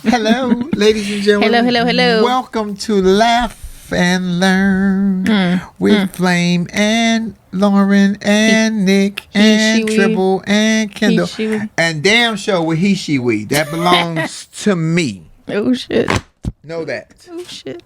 Hello, ladies and gentlemen. Hello. Welcome to Laugh and Learn with Flame and Lauren and Nick and Tribble and Kendall. And damn sure with he, she, we. That belongs to me. Oh, shit. Know that. Oh, shit.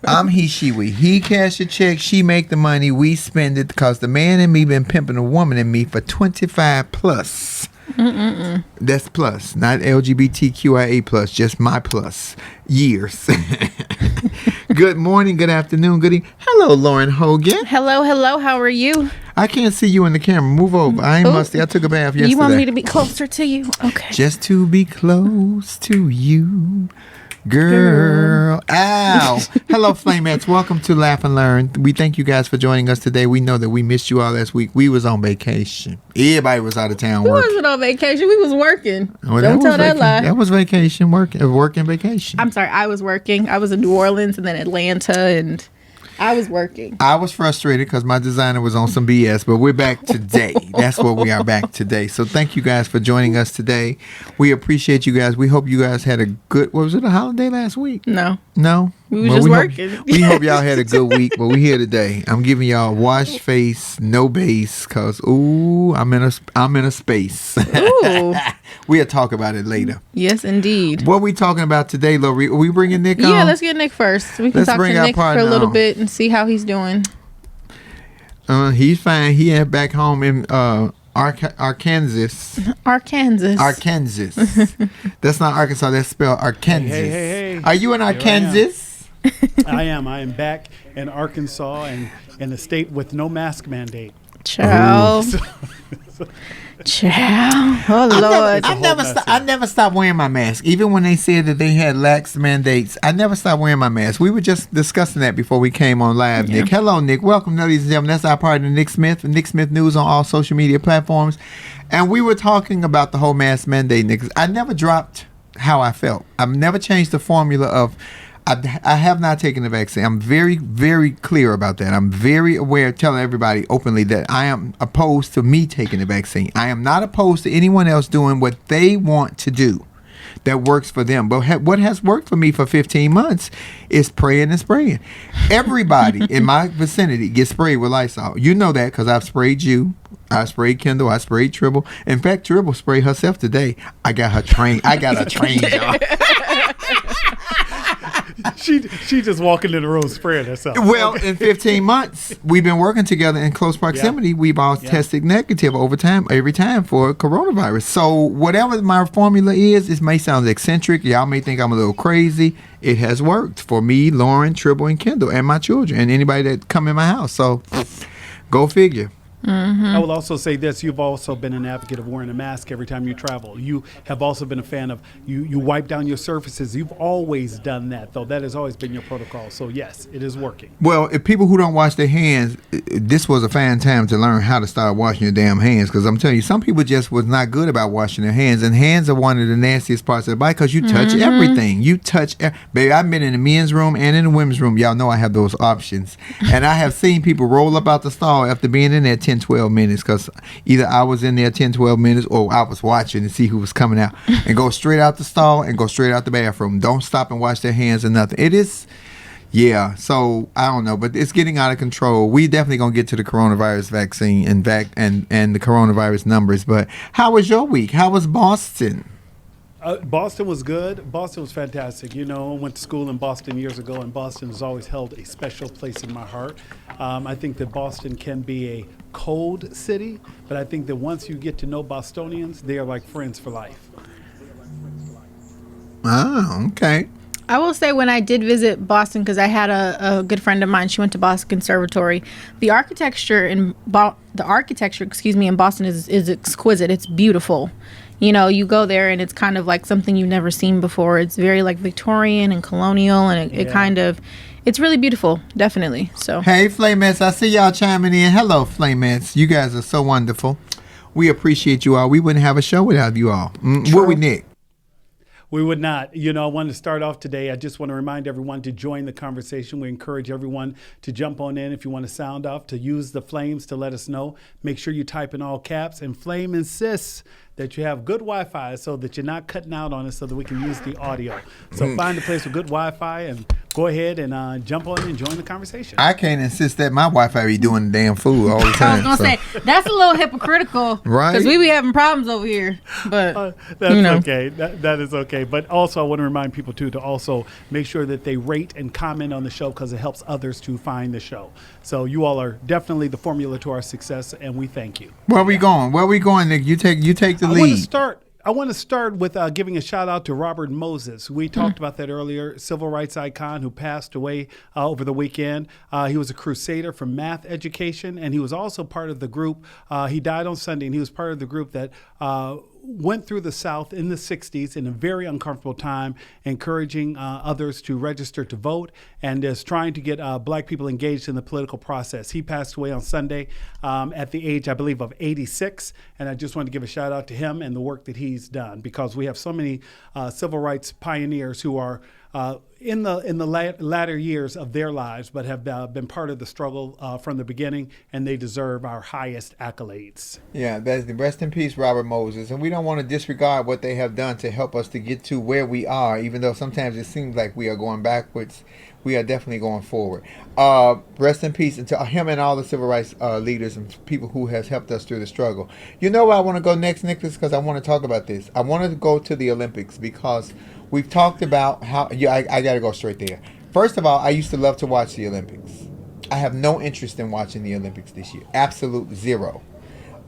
I'm he, she, we. He cash a check, she make the money, we spend it because the man in me been pimping a woman in me for 25 plus. That's plus, not LGBTQIA plus, just my plus years. Good morning, good afternoon, good evening. Hello, Lauren Hogan. Hello. How are you? I can't see you in the camera. Move over. I ain't musty. I took a bath yesterday. You want me to be closer to you? Okay. Just to be close to you. Girl. Ow. Hello, Flamettes. Welcome to Laugh and Learn. We thank you guys for joining us today. We know that we missed you all last week. We was on vacation. Everybody was out of town We working. wasn't on vacation. We was working. Well, Don't tell that lie. That was vacation, working vacation. I'm sorry. I was working. I was in New Orleans and then Atlanta, and I was working. I was frustrated because my designer was on some BS, but we're back today. That's what we are back today. So thank you guys for joining us today. We appreciate you guys. We hope you guys had a good, was it a holiday last week? No. We was just working. We hope y'all had a good week, but we're here today. I'm giving y'all wash face, no base, because, ooh, I'm in a space. Ooh. We'll talk about it later. Yes, indeed. What are we talking about today, Lori? Are we bringing Nick on? Yeah, let's get Nick first. We can talk to Nick for a little bit and see how he's doing. He's fine. He is back home in Arkansas. That's not Arkansas. That's spelled Arkansas. Hey. Are you in Arkansas? I am back in Arkansas and in a state with no mask mandate. Ciao. Ciao. Oh, Lord. I never stopped wearing my mask. Even when they said that they had lax mandates, I never stopped wearing my mask. We were just discussing that before we came on live, Nick. Hello, Nick. Welcome, ladies and gentlemen. That's our partner, Nick Smith, from Nick Smith News on all social media platforms. And we were talking about the whole mask mandate, Nick. I never dropped how I felt. I've never changed the formula of I have not taken the vaccine. I'm very, very clear about that. I'm very aware, telling everybody openly that I am opposed to me taking the vaccine. I am not opposed to anyone else doing what they want to do that works for them. But what has worked for me for 15 months is praying and spraying. Everybody in my vicinity gets sprayed with Lysol. You know that because I've sprayed you. I sprayed Kendall. I sprayed Tribble. In fact, Tribble sprayed herself today. I got her trained, y'all. She just walking in the room spraying herself. Well, in 15 months, we've been working together in close proximity. We've all tested negative every time for coronavirus. So whatever my formula is, it may sound eccentric. Y'all may think I'm a little crazy. It has worked for me, Lauren, Tribble, and Kendall, and my children, and anybody that come in my house. So go figure. I will also say this. You've also been an advocate of wearing a mask every time you travel. You have also been a fan of you wipe down your surfaces. You've always done that, though. That has always been your protocol. So, yes, it is working. Well, if people who don't wash their hands, this was a fine time to learn how to start washing your damn hands, because I'm telling you, some people just was not good about washing their hands, and hands are one of the nastiest parts of the body because you touch everything. You touch, baby, I've been in the men's room and in the women's room. Y'all know I have those options. And I have seen people roll up out the stall after being in there 10, 12 minutes because either I was in there 10, 12 minutes or I was watching to see who was coming out, and go straight out the stall and go straight out the bathroom. Don't stop and wash their hands or nothing. It is, so I don't know, but it's getting out of control. We definitely going to get to the coronavirus vaccine and the coronavirus numbers. But how was your week? How was Boston? Boston was good. Boston was fantastic. You know, I went to school in Boston years ago, and Boston has always held a special place in my heart. I think that Boston can be a cold city, but I think that once you get to know Bostonians, they are like friends for life. Oh, okay. I will say when I did visit Boston, because I had a good friend of mine, she went to Boston Conservatory. The architecture in Boston is exquisite. It's beautiful. You know, you go there and it's kind of like something you've never seen before. It's very like Victorian and colonial, and it kind of, it's really beautiful, definitely. So hey, Flamettes, I see y'all chiming in. Hello, Flamettes. You guys are so wonderful. We appreciate you all. We wouldn't have a show without you all. Would we, Nick? We would not. You know, I wanted to start off today. I just want to remind everyone to join the conversation. We encourage everyone to jump on in if you want to sound off, to use the flames to let us know. Make sure you type in all caps. And Flame insists that you have good Wi-Fi so that you're not cutting out on us so that we can use the audio. So find a place with good Wi-Fi and go ahead and jump on and join the conversation. I can't insist that my Wi-Fi be doing the damn food all the I time. was gonna say that's a little hypocritical, Right. Because we be having problems over here, but That's you know. okay. That is okay. But also, I want to remind people too to also make sure that they rate and comment on the show because it helps others to find the show. So you all are definitely the formula to our success, and we thank you. Where we going? Where we going, Nick? You take the lead. I want to start with giving a shout out to Robert Moses. We talked about that earlier, civil rights icon who passed away over the weekend. He was a crusader for math education, and he was also part of the group. He died on Sunday, and he was part of the group that went through the South in the 60s in a very uncomfortable time, encouraging others to register to vote and is trying to get black people engaged in the political process. He passed away on Sunday at the age, I believe, of 86. And I just want to give a shout out to him and the work that he's done, because we have so many civil rights pioneers who are in the latter years of their lives, but have been part of the struggle from the beginning, and they deserve our highest accolades. Yeah, that's the rest in peace, Robert Moses. And we don't want to disregard what they have done to help us to get to where we are, even though sometimes it seems like we are going backwards. We are definitely going forward. Rest in peace to him and all the civil rights leaders and people who has helped us through the struggle. You know where I want to go next, Nicholas, because I want to talk about this. I want to go to the Olympics because we've talked about how. Yeah, I got to go straight there. First of all, I used to love to watch the Olympics. I have no interest in watching the Olympics this year. Absolute zero.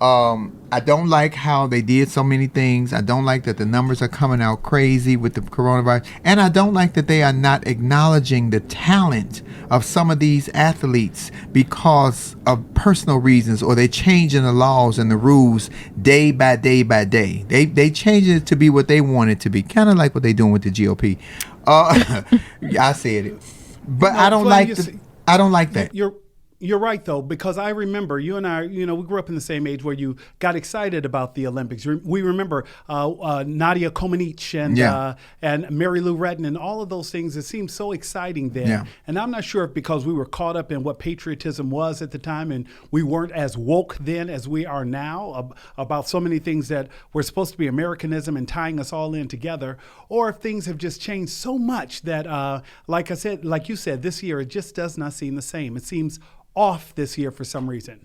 I don't like how they did so many things. I don't like that the numbers are coming out crazy with the coronavirus. And I don't like that they are not acknowledging the talent of some of these athletes because of personal reasons, or they changing the laws and the rules day by day by day. They change it to be what they want it to be. Kind of like what they're doing with the GOP. I said it. But I don't like that. You're right, though, because I remember you and I, we grew up in the same age where you got excited about the Olympics. We remember Nadia Comaneci and Mary Lou Retton and all of those things. It seemed so exciting then. Yeah. And I'm not sure if because we were caught up in what patriotism was at the time and we weren't as woke then as we are now about so many things that were supposed to be Americanism and tying us all in together, or if things have just changed so much that, like you said, this year it just does not seem the same. It seems off this year for some reason.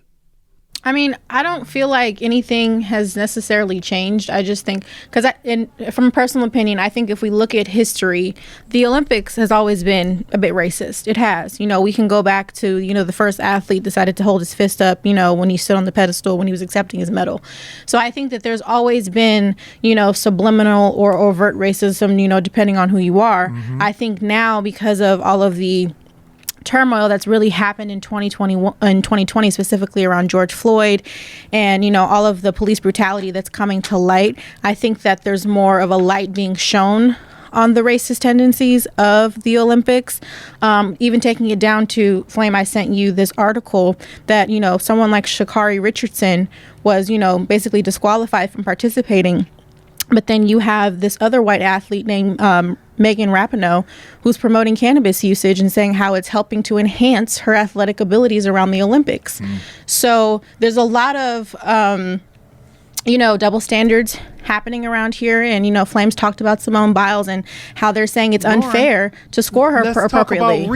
I mean, I don't feel like anything has necessarily changed. I just think, from a personal opinion, I think if we look at history, the Olympics has always been a bit racist. It has. We can go back to, the first athlete decided to hold his fist up, when he stood on the pedestal when he was accepting his medal. So I think that there's always been, subliminal or overt racism, depending on who you are. Mm-hmm. I think now, because of all of the turmoil that's really happened in 2020, specifically around George Floyd and all of the police brutality that's coming to light, I think that there's more of a light being shown on the racist tendencies of the Olympics. Even taking it down to, Flame, I sent you this article that someone like Sha'Carri Richardson was basically disqualified from participating. But then you have this other white athlete named Megan Rapinoe, who's promoting cannabis usage and saying how it's helping to enhance her athletic abilities around the Olympics. So there's a lot of, double standards happening around here. And, Flames talked about Simone Biles and how they're saying it's unfair to score her appropriately.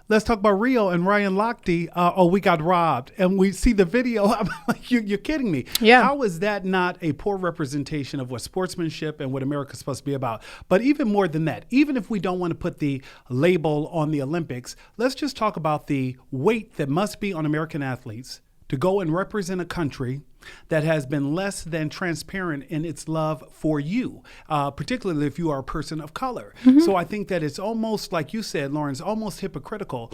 Let's talk about Rio and Ryan Lochte. We got robbed. And we see the video. I'm like, you're kidding me. Yeah. How is that not a poor representation of what sportsmanship and what America's supposed to be about? But even more than that, even if we don't want to put the label on the Olympics, let's just talk about the weight that must be on American athletes to go and represent a country that has been less than transparent in its love for you, particularly if you are a person of color. Mm-hmm. So I think that it's almost, like you said, Lawrence, almost hypocritical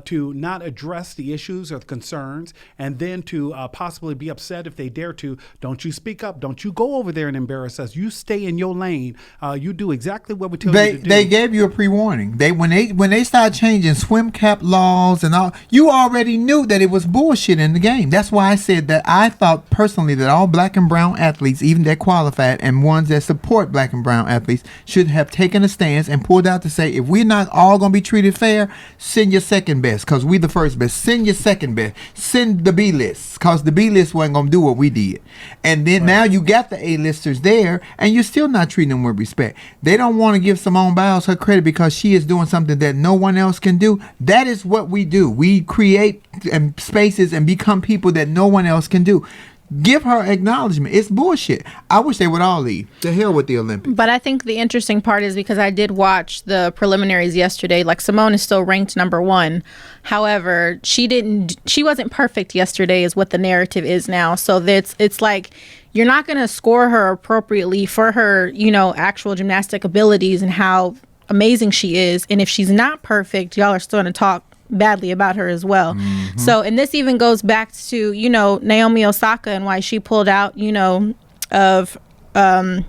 to not address the issues or the concerns, and then to possibly be upset if they dare to. Don't you speak up. Don't you go over there and embarrass us. You stay in your lane. You do exactly what we tell you to do. They gave you a pre-warning. When they started changing swim cap laws and all, you already knew that it was bullshit in the game. That's why I said that I thought personally that all black and brown athletes, even that qualified and ones that support black and brown athletes, should have taken a stance and pulled out to say, if we're not all going to be treated fair, send your second best because we the first best. Send your second best. Send the B list because the B list wasn't going to do what we did. And then now you got the A-listers there and you're still not treating them with respect. They don't want to give Simone Biles her credit because she is doing something that no one else can do. That is what we do. We create spaces and become people that no one else can do. Give her acknowledgement. It's bullshit. I wish they would all leave. The hell with the Olympics. But I think the interesting part is because I did watch the preliminaries yesterday. Like Simone is still ranked number 1. However, she wasn't perfect yesterday is what the narrative is now. So it's like you're not going to score her appropriately for her, actual gymnastic abilities and how amazing she is. And if she's not perfect, y'all are still going to talk badly about her as well. Mm-hmm. So, and this even goes back to, Naomi Osaka and why she pulled out, of, I'm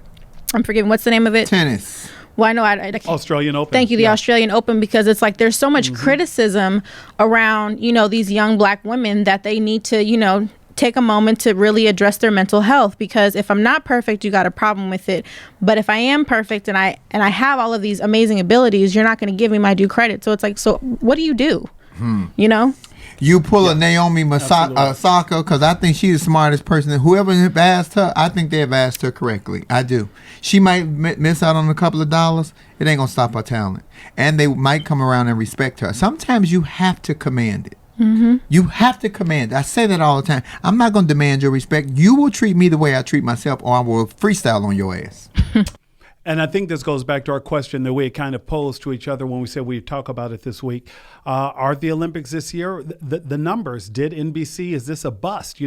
forgetting, what's the name of it? Tennis. Well, I know Australian Open. Thank you, the Australian Open, because it's like there's so much criticism around, these young black women that they need to, take a moment to really address their mental health, because if I'm not perfect, you got a problem with it. But if I am perfect and I have all of these amazing abilities, you're not going to give me my due credit. So it's like, so what do you do? You pull a Naomi Osaka, because I think she's the smartest person. Whoever have asked her, I think they have asked her correctly. I do. She might miss out on a couple of dollars. It ain't going to stop her talent. And they might come around and respect her. Sometimes you have to command it. Mm-hmm. You have to command. I say that all the time. I'm not going to demand your respect. You will treat me the way I treat myself, or I will freestyle on your ass. And I think this goes back to our question that we had kind of posed to each other when we said we'd talk about it this week. Are the Olympics this year? The numbers, did NBC, is this a bust?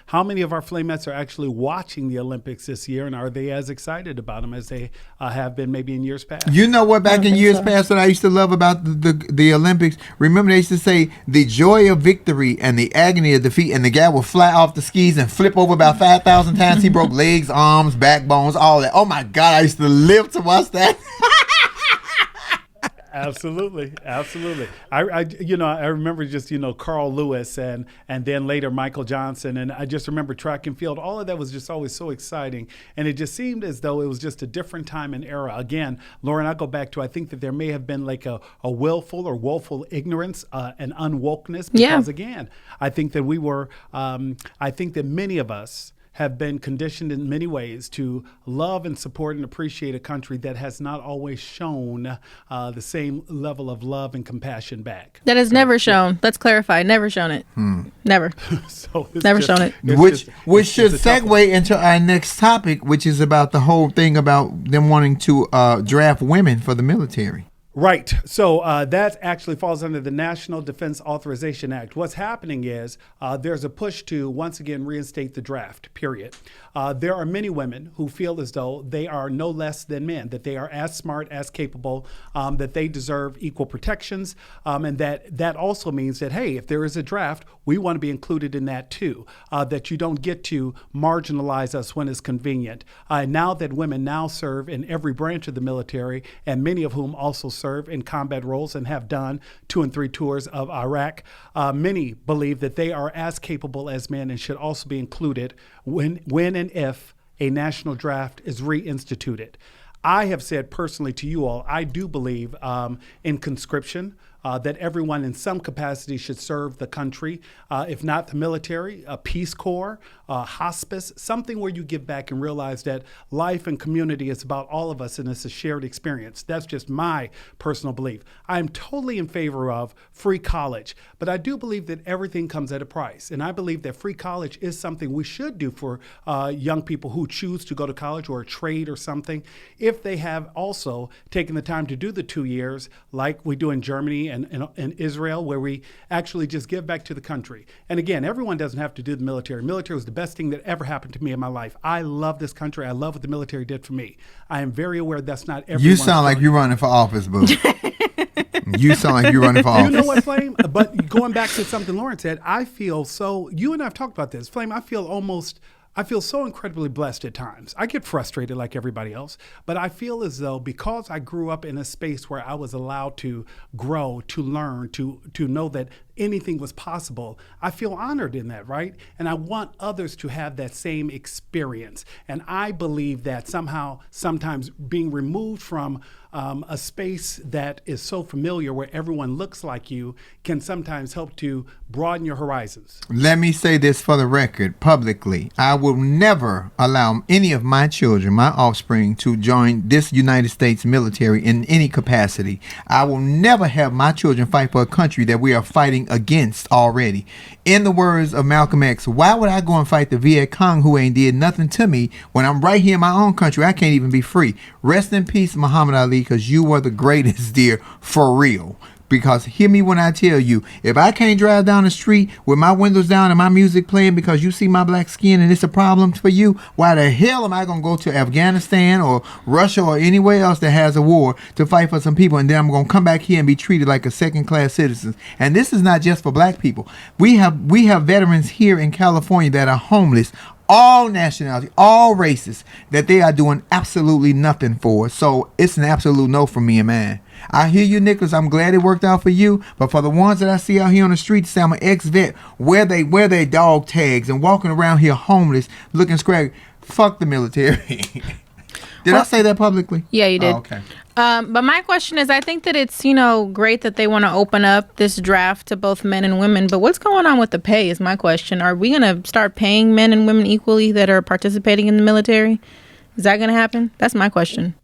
How many of our Flamettes are actually watching the Olympics this year, and are they as excited about them as they have been maybe in years past? You know what, back in years past, what I used to love about the Olympics? Remember they used to say the joy of victory and the agony of defeat, and the guy would fly off the skis and flip over about 5,000 times. He broke legs, arms, backbones, all that. Oh my God, I used to live to watch that. Absolutely. I remember just Carl Lewis and then later Michael Johnson, and I just remember track and field. All of that was just always so exciting, and it just seemed as though it was just a different time and era. Again, Lauren, I go back to, I think that there may have been like a willful or woeful ignorance and unwokeness, because again, I think that I think that many of us have been conditioned in many ways to love and support and appreciate a country that has not always shown the same level of love and compassion back. That has never shown. Let's clarify. Never shown it. Never. Never shown it. Which should segue into our next topic, which is about the whole thing about them wanting to draft women for the military. Right. So that actually falls under the National Defense Authorization Act. What's happening is there's a push to once again reinstate the draft, period. There are many women who feel as though they are no less than men, that they are as smart, as capable, that they deserve equal protections, and that also means that, hey, if there is a draft, we want to be included in that too, that you don't get to marginalize us when it's convenient. Now that women now serve in every branch of the military, and many of whom also serve in combat roles and have done 2 and 3 tours of Iraq, many believe that they are as capable as men and should also be included when and if a national draft is reinstituted. I have said personally to you all, I do believe in conscription, that everyone in some capacity should serve the country, if not the military, a Peace Corps, hospice, something where you give back and realize that life and community is about all of us and it's a shared experience. That's just my personal belief. I'm totally in favor of free college, but I do believe that everything comes at a price. And I believe that free college is something we should do for young people who choose to go to college or a trade or something, if they have also taken the time to do the 2 years like we do in Germany and Israel, where we actually just give back to the country. And again, everyone doesn't have to do the military. Military was the best thing that ever happened to me in my life. I love this country. I love what the military did for me. I am very aware that's not everyone. You sound like you're running for office, boo. You sound like you're running for office. You know what, Flame? But going back to something Lauren said, I feel so, you and I have talked about this, Flame, I feel so incredibly blessed at times. I get frustrated like everybody else, but I feel as though because I grew up in a space where I was allowed to grow, to learn, to know that anything was possible, I feel honored in that, right? And I want others to have that same experience. And I believe that somehow, sometimes being removed from a space that is so familiar where everyone looks like you can sometimes help to broaden your horizons. Let me say this for the record publicly. I will never allow any of my children, my offspring, to join this United States military in any capacity. I will never have my children fight for a country that we are fighting against already. In the words of Malcolm X, why would I go and fight the Viet Cong who ain't did nothing to me when I'm right here in my own country? I can't even be free. Rest in peace, Muhammad Ali, because you were the greatest, dear, for real. Because hear me when I tell you, if I can't drive down the street with my windows down and my music playing because you see my black skin and it's a problem for you, why the hell am I going to go to Afghanistan or Russia or anywhere else that has a war to fight for some people, and then I'm going to come back here and be treated like a second-class citizen? And this is not just for black people. We have veterans here in California that are homeless, all nationalities, all races, that they are doing absolutely nothing for. So it's an absolute no for me and mine. I hear you, Nicholas. I'm glad it worked out for you. But for the ones that I see out here on the street, say I'm an ex-vet, wear they dog tags and walking around here homeless, looking scraggly. Fuck the military. Did I say that publicly? Yeah, you did. Oh, okay. But my question is, I think that it's, great that they want to open up this draft to both men and women. But what's going on with the pay is my question. Are we going to start paying men and women equally that are participating in the military? Is that going to happen? That's my question.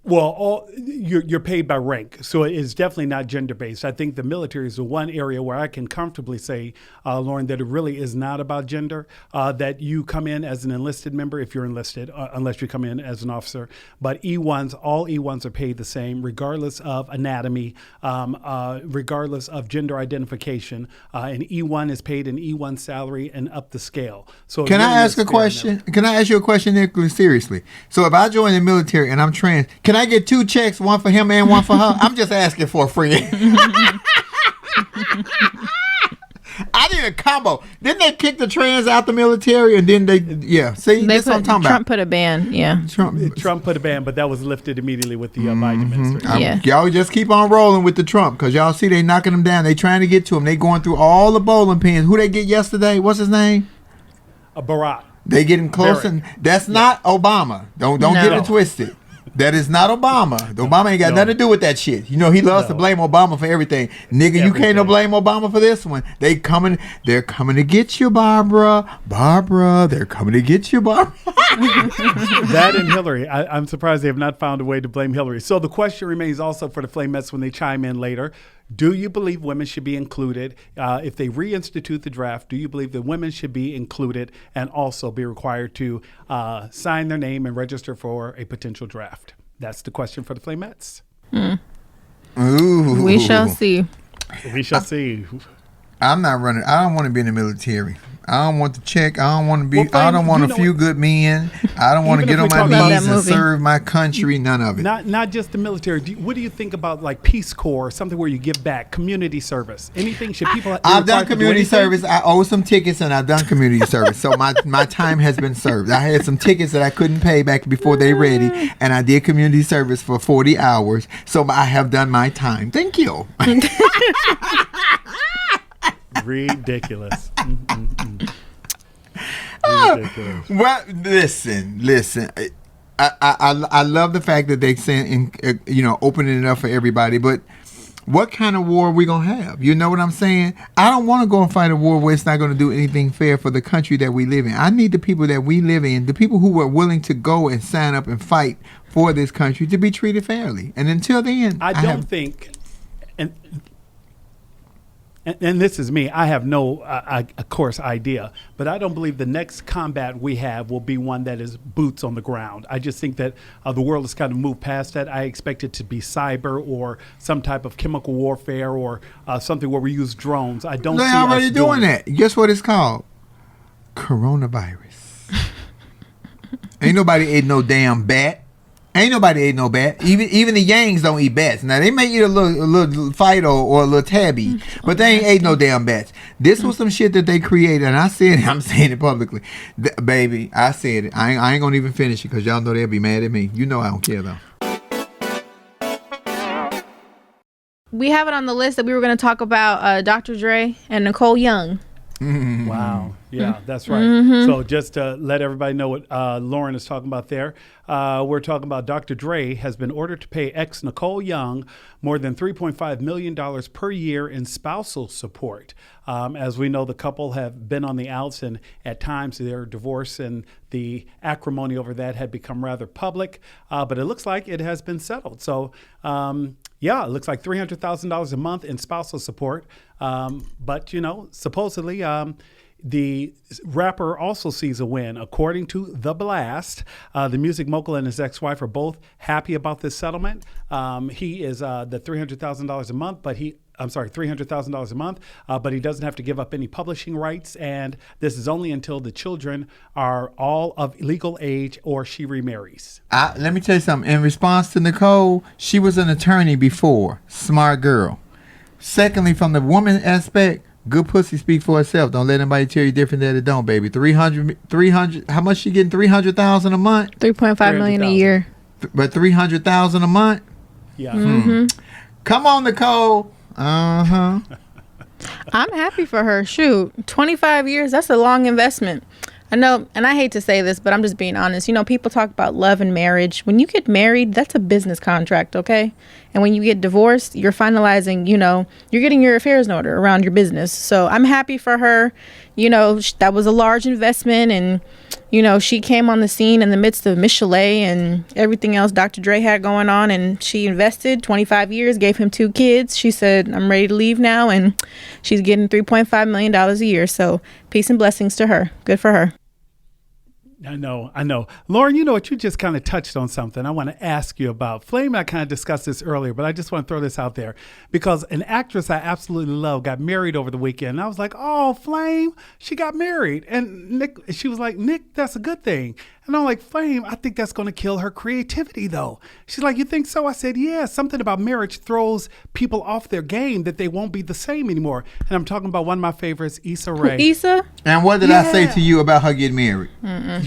Well, you're paid by rank, so it's definitely not gender-based. I think the military is the one area where I can comfortably say, Lauren, that it really is not about gender, that you come in as an enlisted member, if you're enlisted, unless you come in as an officer. But all E1s are paid the same, regardless of anatomy, regardless of gender identification. An E1 is paid an E1 salary and up the scale. So Can I ask a question? Can I ask you a question, Nicholas, seriously? So if I join the military and I'm trans, can I get 2 checks, one for him and one for her? I'm just asking for a friend. I need a combo. Didn't they kick the trans out the military and then see, that's what I'm talking about. Trump put a ban, yeah. Trump put a ban, but that was lifted immediately with the Biden administration. Y'all just keep on rolling with the Trump, because y'all see they knocking him down. They trying to get to him. They going through all the bowling pins. Who they get yesterday? What's his name? Barack. They getting close, and that's not Obama. Don't get it twisted. That is not Obama. Obama ain't got nothing to do with that shit. He loves to blame Obama for everything. Nigga, you can't blame Obama for this one. They're coming to get you, Barbara. Barbara, they're coming to get you, Barbara. That and Hillary. I'm surprised they have not found a way to blame Hillary. So the question remains also for the Flamettes when they chime in later. Do you believe women should be included? If they reinstitute the draft, do you believe that women should be included and also be required to sign their name and register for a potential draft? That's the question for the Flamettes. Ooh. We shall see. We shall see. I'm not running. I don't want to be in the military. I don't want the check. I don't want to be. I don't want a few good men. I don't want to get on my knees and serve my country. None of it. Not just the military. What do you think about like Peace Corps, something where you give back, community service? Anything? Should people? I've done community service. I owe some tickets, and I've done community service. So my time has been served. I had some tickets that I couldn't pay back before they ready, and I did community service for 40 hours. So I have done my time. Thank you. Ridiculous. Ridiculous. Well, listen. I love the fact that they saying, opening it up for everybody. But what kind of war are we gonna have? You know what I'm saying? I don't want to go and fight a war where it's not going to do anything fair for the country that we live in. I need the people that we live in, the people who are willing to go and sign up and fight for this country, to be treated fairly. And until then, I don't think. And this is me. I have no, of course, idea. But I don't believe the next combat we have will be one that is boots on the ground. I just think that the world has kind of moved past that. I expect it to be cyber or some type of chemical warfare or something where we use drones. I don't see us already doing that. Guess what it's called? Coronavirus. Ain't nobody ate no damn bat. Ain't nobody ate no bat. Even the Yangs don't eat bats. Now, they may eat a little Fido or a little Tabby, but they ain't ate no damn bats. This was some shit that they created, and I said it. I'm saying it publicly. Baby, I said it. I ain't going to even finish it because y'all know they'll be mad at me. You know I don't care, though. we have it on the list that we were going to talk about Dr. Dre and Nicole Young. Wow. Yeah, that's right. So just to let everybody know what Lauren is talking about there, we're talking about Dr. Dre has been ordered to pay ex Nicole Young more than $3.5 million per year in spousal support. As we know, the couple have been on the outs, and at times their divorce and the acrimony over that had become rather public, but it looks like it has been settled. So, yeah, it looks like $300,000 a month in spousal support. But, you know, supposedly the rapper also sees a win. According to The Blast, the music mogul and his ex-wife are both happy about this settlement. He is the $300,000 a month, but $300,000 a month, but he doesn't have to give up any publishing rights. And this is only until the children are all of legal age or she remarries. Let me tell you something. In response to Nicole, she was an attorney before. Smart girl. Secondly, from the woman aspect, good pussy speak for itself. Don't let anybody tell you different that it don't, baby. 300. How much she getting? 300,000 a month? 3.5 million a year. But 300,000 a month? Yeah. Come on, Nicole. I'm happy for her. Shoot, 25 years, that's a long investment. I know, and I hate to say this, but I'm just being honest. You know, people talk about love and marriage. When you get married, that's a business contract, okay? And when you get divorced, you're finalizing, you know, you're getting your affairs in order around your business. So I'm happy for her. You know, that was a large investment, and, you know, she came on the scene in the midst of Miss Chalet and everything else Dr. Dre had going on, and she invested 25 years, gave him 2 kids. She said, I'm ready to leave now, and she's getting $3.5 million a year. So peace and blessings to her. Good for her. I know. Lauren, you know what? You just kind of touched on something I want to ask you about. Flame and I kind of discussed this earlier, but I just want to throw this out there because an actress I absolutely love got married over the weekend. And I was like, oh, Flame, she got married. And she was like, Nick, that's a good thing. And I'm like, Flame, I think that's going to kill her creativity, though. She's like, you think so? I said, yeah, something about marriage throws people off their game that they won't be the same anymore. And I'm talking about one of my favorites, Issa Rae. Issa? And what did I say to you about her getting married?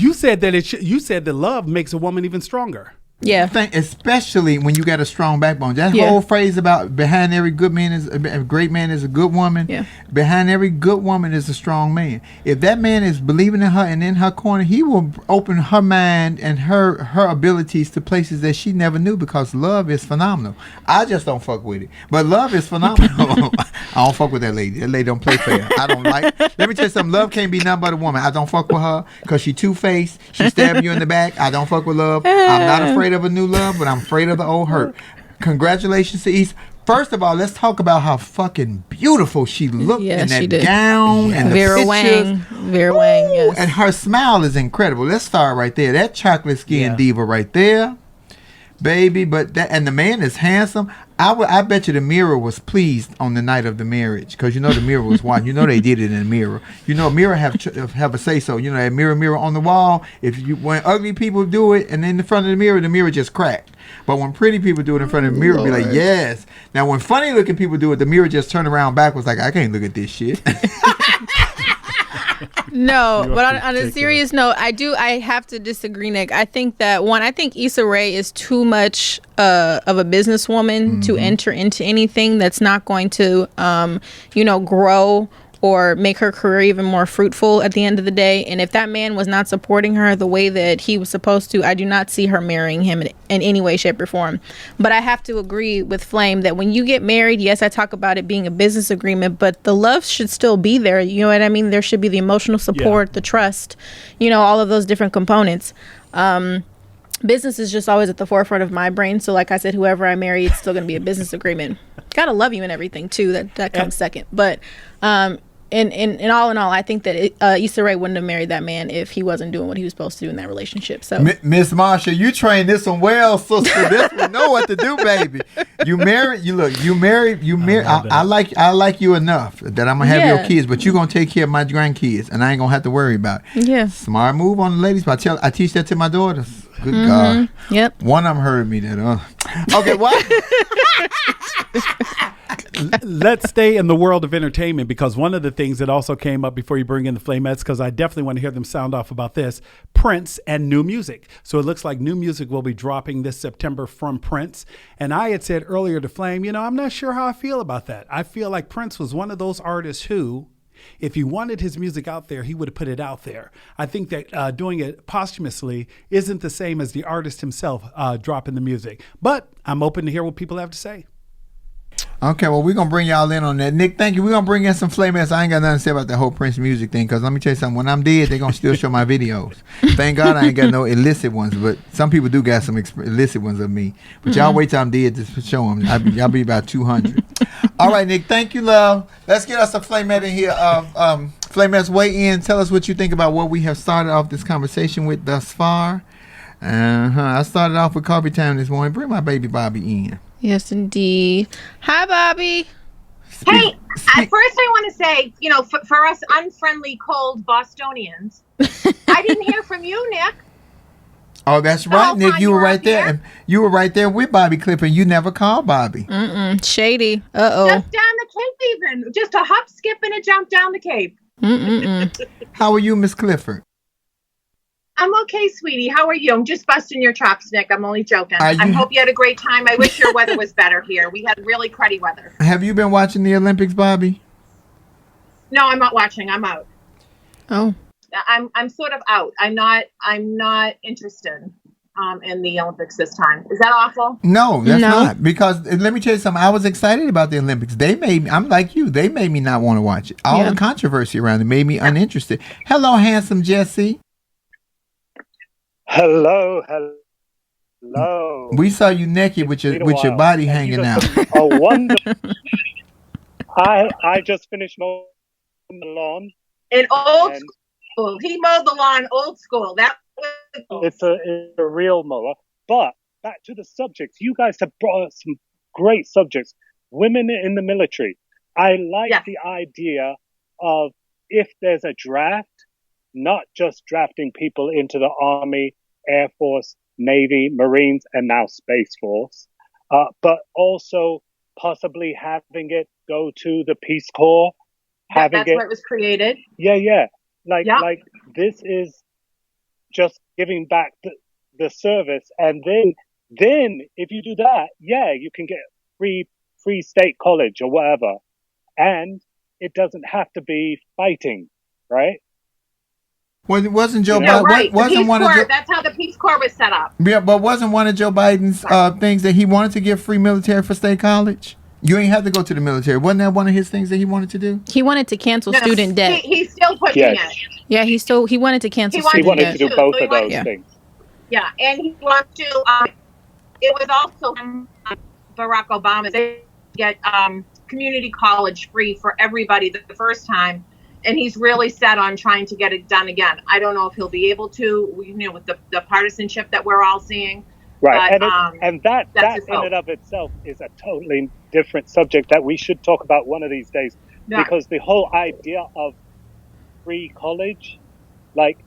You said that you said that love makes a woman even stronger. Yeah. Especially when you got a strong backbone. That whole phrase about behind every good man is a great man is a good woman. Yeah. Behind every good woman is a strong man. If that man is believing in her and in her corner, he will open her mind and her abilities to places that she never knew because love is phenomenal. I just don't fuck with it. But love is phenomenal. I don't fuck with that lady. That lady don't play fair. I don't like. Let me tell you something. Love can't be nothing but a woman. I don't fuck with her because she two-faced. She stabbing you in the back. I don't fuck with love. I'm not afraid of a new love, but I'm afraid of the old hurt. Congratulations to East. First of all, let's talk about how fucking beautiful she looked in that gown and the Vera Wang. Yes. And her smile is incredible. Let's start right there. That chocolate skin diva right there. Baby, and the man is handsome. I bet you the Mirror was pleased on the night of the marriage because you know the Mirror was watching. You know they did it in the Mirror. You know Mirror have a say so. You know that mirror on the wall. When ugly people do it and in the front of the mirror just cracked. But when pretty people do it in front of the mirror, be like yes. Now when funny looking people do it, the mirror just turn around backwards like I can't look at this shit. No, but on a serious note, I have to disagree, Nick. I think Issa Rae is too much of a businesswoman to enter into anything that's not going to, grow or make her career even more fruitful at the end of the day. And if that man was not supporting her the way that he was supposed to, I do not see her marrying him in any way, shape, or form. But I have to agree with Flame that when you get married, yes, I talk about it being a business agreement, but the love should still be there. You know what I mean? There should be the emotional support, the trust, all of those different components. Business is just always at the forefront of my brain. So like I said, whoever I marry, it's still going to be a business agreement. Gotta love you and everything too. That comes second. But in all, I think that Issa Rae wouldn't have married that man if he wasn't doing what he was supposed to do in that relationship. So Miss Marsha, you trained this one well, sister. This one know what to do, baby. You married. I like you enough that I'm gonna have your kids, but you gonna take care of my grandkids, and I ain't gonna have to worry about it. Yeah. Smart move on the ladies. But I teach that to my daughters. Good God. Yep. One of them heard me that. Okay, what? Let's stay in the world of entertainment, because one of the things that also came up before you bring in the Flamettes, because I definitely want to hear them sound off about this, Prince and new music. So it looks like new music will be dropping this September from Prince. And I had said earlier to Flame, I'm not sure how I feel about that. I feel like Prince was one of those artists who, if he wanted his music out there, he would have put it out there. I think that doing it posthumously isn't the same as the artist himself dropping the music. But I'm open to hear what people have to say. Okay, well, we're going to bring y'all in on that. Nick, thank you. We're going to bring in some Flamettes. I ain't got nothing to say about the whole Prince music thing, because let me tell you something. When I'm dead, they're going to still show my videos. Thank God I ain't got no illicit ones, but some people do got some illicit ones of me. But y'all wait till I'm dead to show them. Y'all be about 200. All right, Nick, thank you, love. Let's get us a Flamette in here. Flamettes, weigh in. Tell us what you think about what we have started off this conversation with thus far. I started off with coffee time this morning. Bring my baby Bobby in. Yes, indeed. Hi, Bobby. Hey, at first I want to say, for us unfriendly, cold Bostonians, I didn't hear from you, Nick. Oh, that's right, Nick. You were right there. And you were right there with Bobby Clifford. You never called Bobby. Shady. Uh-oh. Just down the Cape even. Just a hop, skip, and a jump down the Cape. How are you, Miss Clifford? I'm okay, sweetie. How are you? I'm just busting your chops, Nick. I'm only joking. I hope you had a great time. I wish your weather was better here. We had really cruddy weather. Have you been watching the Olympics, Bobby? No, I'm not watching. I'm out. Oh. I'm sort of out. I'm not interested in the Olympics this time. Is that awful? No, that's not. Because let me tell you something. I was excited about the Olympics. I'm like you. They made me not want to watch it. All the controversy around it made me uninterested. Hello, handsome Jesse. Hello. We saw you naked with your body hanging out. A wonderful. I just finished mowing the lawn. In old school, he mowed the lawn old school. That was it's a real mower. But back to the subjects. You guys have brought us some great subjects. Women in the military. I like the idea of, if there's a draft, not just drafting people into the Army, Air Force, Navy, Marines, and now Space Force, but also possibly having it go to the Peace Corps. That's where it was created. Yeah. Like this is just giving back the service, and then if you do that, you can get free state college or whatever, and it doesn't have to be fighting, right? Well, it wasn't Joe Biden. Biden. Wasn't one of that's how the Peace Corps was set up. Yeah, but wasn't one of Joe Biden's things that he wanted to give free military for state college? You ain't have to go to the military. Wasn't that one of his things that he wanted to do? He wanted to cancel student debt. He's still pushing it. Yeah, he wanted to cancel He student wanted debt. to do both of those things. Yeah, and he wants to. It was also Barack Obama. They get community college free for everybody the first time. And he's really set on trying to get it done again. I don't know if he'll be able to, with the partisanship that we're all seeing. Right, but, and that in and of itself is a totally different subject that we should talk about one of these days. Yeah. Because the whole idea of free college, like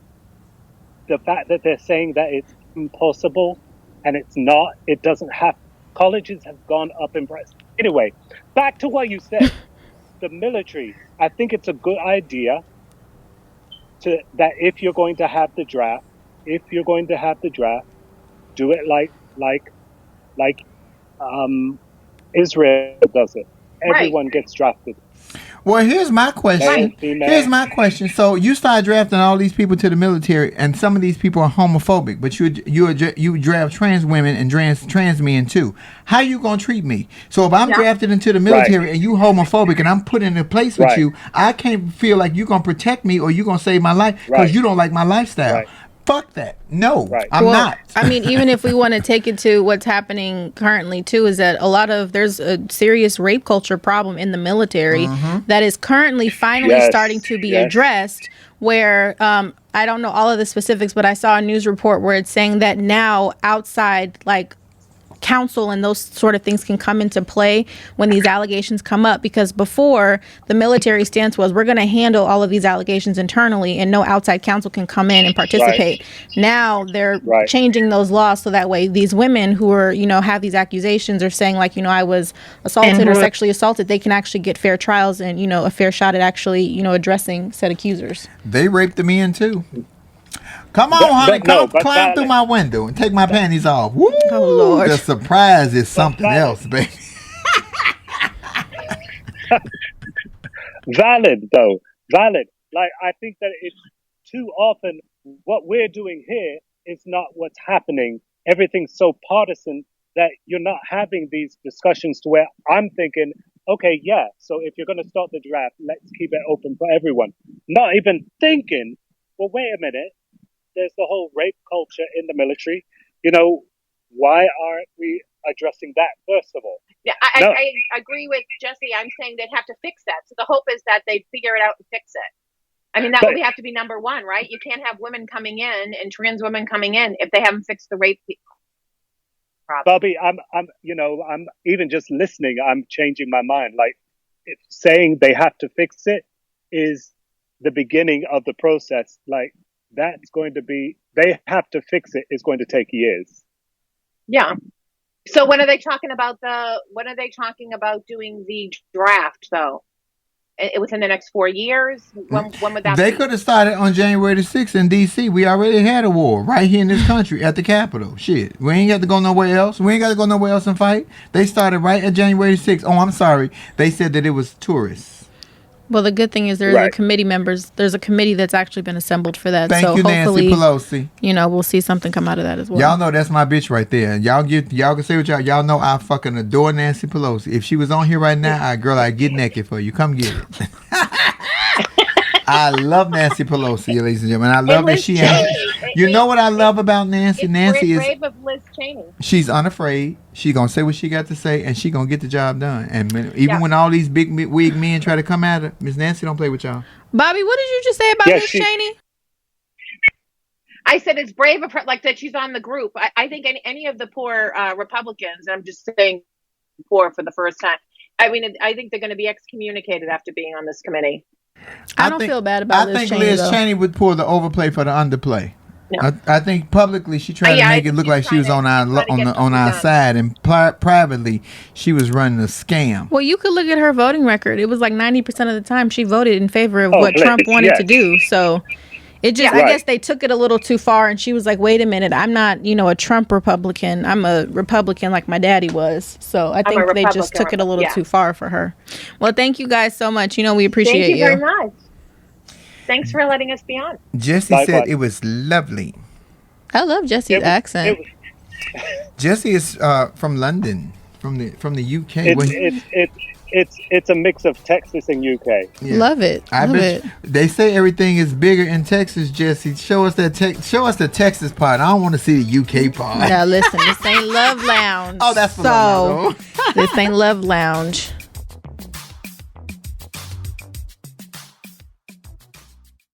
the fact that they're saying that it's impossible, and it's not. It doesn't have. Colleges have gone up in price. Anyway, back to what you said. The military, I think it's a good idea that if you're going to have the draft, do it like Israel does it. Everyone gets drafted. Well, here's my question. So you start drafting all these people to the military, and some of these people are homophobic, but you draft trans women and trans men too. How you gonna treat me? So if I'm drafted into the military and you homophobic and I'm put in a place with you, I can't feel like you're gonna protect me or you're gonna save my life because you don't like my lifestyle. Right. Fuck that. No, I'm not. I mean, even if we want to take it to what's happening currently too, is that there's a serious rape culture problem in the military that is currently finally starting to be addressed, where I don't know all of the specifics, but I saw a news report where it's saying that now outside, like counsel and those sort of things can come into play when these allegations come up, because before the military stance was we're going to handle all of these allegations internally and no outside counsel can come in and participate. Now they're changing those laws so that way these women who are, have these accusations or saying like, I was assaulted or sexually assaulted, they can actually get fair trials and, a fair shot at actually, addressing said accusers. They raped the men too. Come on, honey, climb through my window and take my panties off. Woo! Oh, Lord. The surprise is something else, baby. Valid, though. Valid. Like, I think that it's too often what we're doing here is not what's happening. Everything's so partisan that you're not having these discussions to where I'm thinking, okay, yeah, so if you're going to start the draft, let's keep it open for everyone. Not even thinking, well, wait a minute. There's the whole rape culture in the military. Why aren't we addressing that first of all? Yeah, I agree with Jesse. I'm saying they'd have to fix that. So the hope is that they figure it out and fix it. I mean, that would have to be number one, right? You can't have women coming in and trans women coming in if they haven't fixed the rape problem. Bobby, I'm even just listening, I'm changing my mind. Like, if saying they have to fix it is the beginning of the process. Like, that's going to be, they have to fix it is going to take years. Yeah. So when are they talking about doing the draft though? Within the next 4 years? When would that They be? could have started on January the 6th in D.C. We already had a war right here in this country at the Capitol. Shit. We ain't got to go nowhere else. We ain't got to go nowhere else and fight. They started right at January the 6th. Oh, I'm sorry. They said that it was tourists. Well, the good thing is there's a committee that's actually been assembled for that. Thank you, hopefully, Nancy Pelosi. We'll see something come out of that as well. Y'all know that's my bitch right there. Y'all can say what y'all know. I fucking adore Nancy Pelosi. If she was on here right now, I'd get naked for you. Come get it. I love Nancy Pelosi, ladies and gentlemen. I love that she ain't. You know what I love about Nancy? Nancy is brave of Liz Cheney. She's unafraid. She gonna say what she got to say, and she gonna get the job done. And even when all these big wig men try to come at her, Miss Nancy don't play with y'all. Bobby, what did you just say about Liz Cheney? I said it's brave of her, like that she's on the group. I think any of the poor Republicans, I'm just saying poor for the first time. I mean, I think they're going to be excommunicated after being on this committee. I don't feel bad about Liz Cheney. Liz Cheney would pull the overplay for the underplay. No. I think publicly she tried to make it look like she was on our side, and privately she was running a scam. Well, you could look at her voting record. It was like 90% of the time she voted in favor of what Trump wanted to do. So it just, I guess they took it a little too far, and she was like, "Wait a minute, I'm not, a Trump Republican. I'm a Republican like my daddy was." So I think they just took it a little too far for her. Well, thank you guys so much. We appreciate you. Thank you very much. Thanks for letting us be on. Jesse said it was lovely. I love Jesse's accent. Jesse is from London, from the UK. It's a mix of Texas and UK. Yeah. Love it. They say everything is bigger in Texas, Jesse. Show us the Texas part. I don't want to see the UK part. Now listen, this ain't Love Lounge. Oh, that's so. This ain't Love Lounge.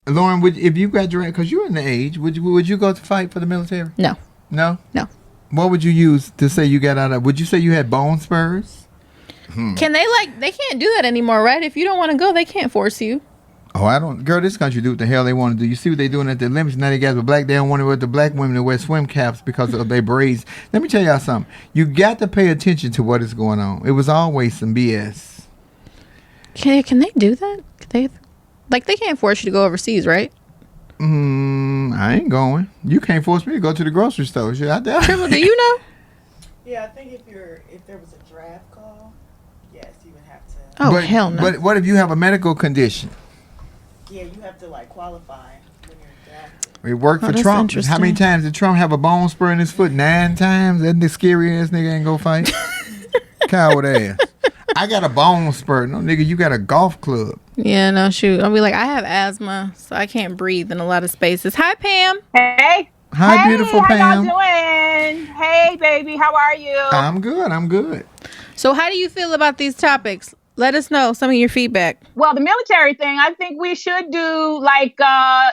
Lauren, if you graduate, because you're in the age, would you go to fight for the military? No. No? No. What would you use to say you got out of? Would you say you had bone spurs? Can they can't do that anymore, right? If you don't want to go, they can't force you. Oh, I don't. Girl, this country do what the hell they want to do. You see what they doing at the Olympics? Now they got the black. They don't want to wear the black women to wear swim caps because of their braids. Let me tell y'all something. You got to pay attention to what is going on. It was always some BS. Can they do that? They can't force you to go overseas, right? I ain't going. You can't force me to go to the grocery store. Shit, I doubt. Triple, do you know? Yeah, I think if there was a draft call, yes, you would have to. Oh, hell no. But what if you have a medical condition? Yeah, you have to qualify when you're drafted. We worked for Trump. How many times did Trump have a bone spur in his foot? 9 times? That the scary ass nigga ain't go fight. Coward ass. I got a bone spur. No, nigga, you got a golf club. Yeah, no, shoot. I'll be like, I have asthma, so I can't breathe in a lot of spaces. Hi, Pam. Hey. Hi, beautiful Pam. How y'all doing? Hey, baby. How are you? I'm good. So how do you feel about these topics? Let us know some of your feedback. Well, the military thing, I think we should do like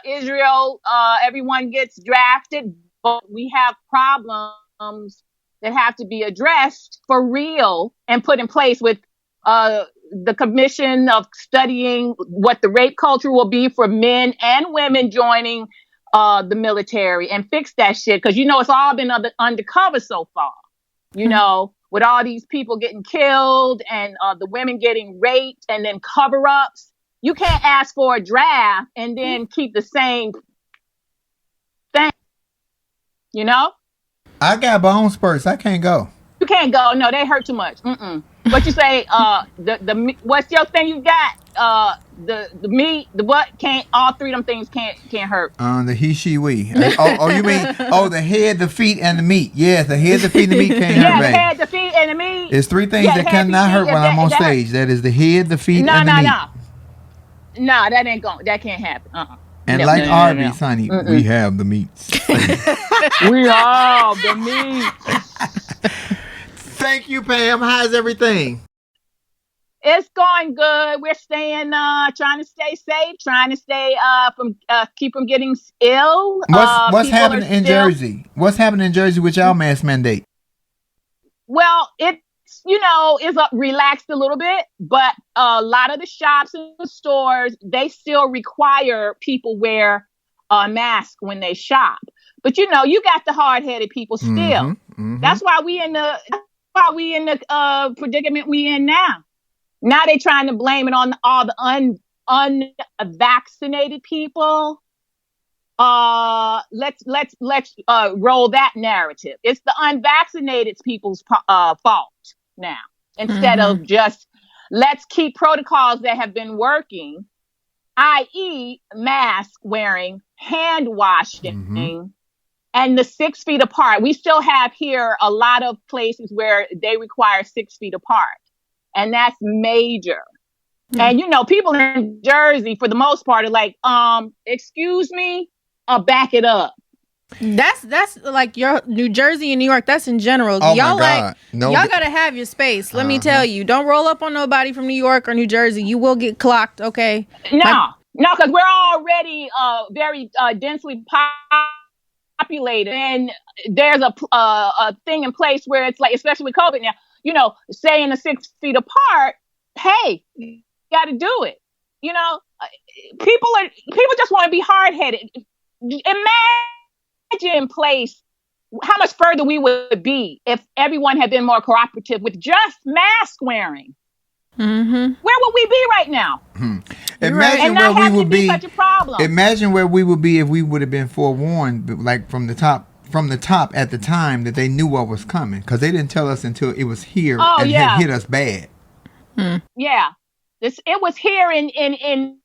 Israel. Everyone gets drafted, but we have problems that have to be addressed for real and put in place with the commission of studying what the rape culture will be for men and women joining the military and fix that shit. Because, it's all been undercover so far, with all these people getting killed and the women getting raped and then cover-ups. You can't ask for a draft and then keep the same thing, I got bone spurs. I can't go. You can't go. No, they hurt too much. What you say? The what's your thing you got? The meat, the what? Can't, all three of them things can't hurt. The he, she, we. You mean the head, the feet, and the meat? Yes, the head, the feet, and the meat can't hurt. Yeah, the head, the feet, and the meat. It's three things that cannot hurt when I'm on stage. That is the head, the feet, and the meat. No, that ain't going. That can't happen. And Arby's, honey, we have the meats. We are the meats. Thank you, Pam. How's everything? It's going good. We're staying, trying to stay safe, trying to stay keep from getting ill. What's happening in Jersey? What's happening in Jersey with y'all mask mandate? Well, it's relaxed a little bit, but a lot of the shops and the stores, they still require people wear a mask when they shop. But you got the hard-headed people still. Mm-hmm. That's why we in the predicament we in now. Now they trying to blame it on all the unvaccinated people. Let's roll that narrative. It's the unvaccinated people's fault now, instead of just let's keep protocols that have been working, i.e. mask wearing, hand washing, and the 6 feet apart. We still have here a lot of places where they require 6 feet apart, and that's major. And people in Jersey, for the most part, are like, excuse me, back it up. That's like your New Jersey and New York. That's in general. Oh y'all my God. Y'all gotta have your space. Let me tell you, don't roll up on nobody from New York or New Jersey. You will get clocked. Okay. No, because we're already very densely populated, and there's a thing in place where it's like, especially with COVID now, staying the 6 feet apart. Hey, you got to do it. People just want to be hard headed. Imagine in place how much further we would be if everyone had been more cooperative with just mask wearing. Where would we be right now? Imagine where we would be. Such a problem. Imagine where we would be if we would have been forewarned, like from the top at the time that they knew what was coming, because they didn't tell us until it was here and had hit us bad. Yeah, it was here in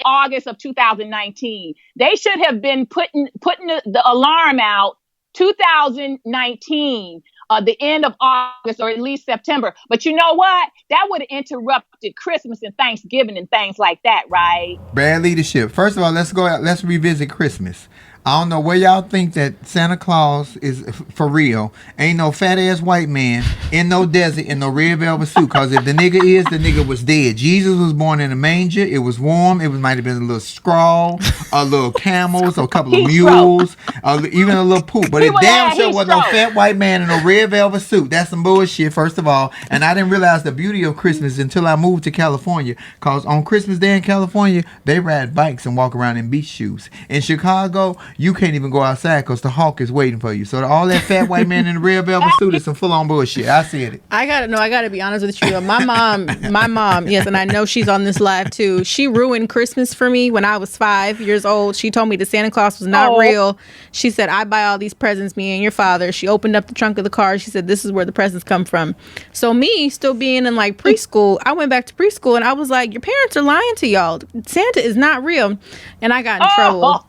August of 2019. They should have been putting the alarm out 2019, the end of August or at least September. But you know what? That would have interrupted Christmas and Thanksgiving and things like that, right? Bad leadership. First of all, let's go out. Let's revisit Christmas. I don't know where y'all think that Santa Claus is for real. Ain't no fat ass white man in no desert in no red velvet suit. Cause if the nigga was dead. Jesus was born in a manger. It was warm. It might have been a little scrawl, a little camels, a couple of mules, even a little poop. But it damn sure was no fat white man in a red velvet suit. That's some bullshit, first of all. And I didn't realize the beauty of Christmas until I moved to California. Cause on Christmas Day in California, they ride bikes and walk around in beach shoes. In Chicago, you can't even go outside because the hawk is waiting for you. So all that fat white man in the red velvet suit is some full-on bullshit. I said it. I gotta be honest with you. My mom, yes, and I know she's on this live too. She ruined Christmas for me when I was 5 years old. She told me the Santa Claus was not real. She said, I buy all these presents, me and your father. She opened up the trunk of the car. She said, this is where the presents come from. So me still being in like preschool, I went back to preschool and I was like, your parents are lying to y'all. Santa is not real. And I got in trouble.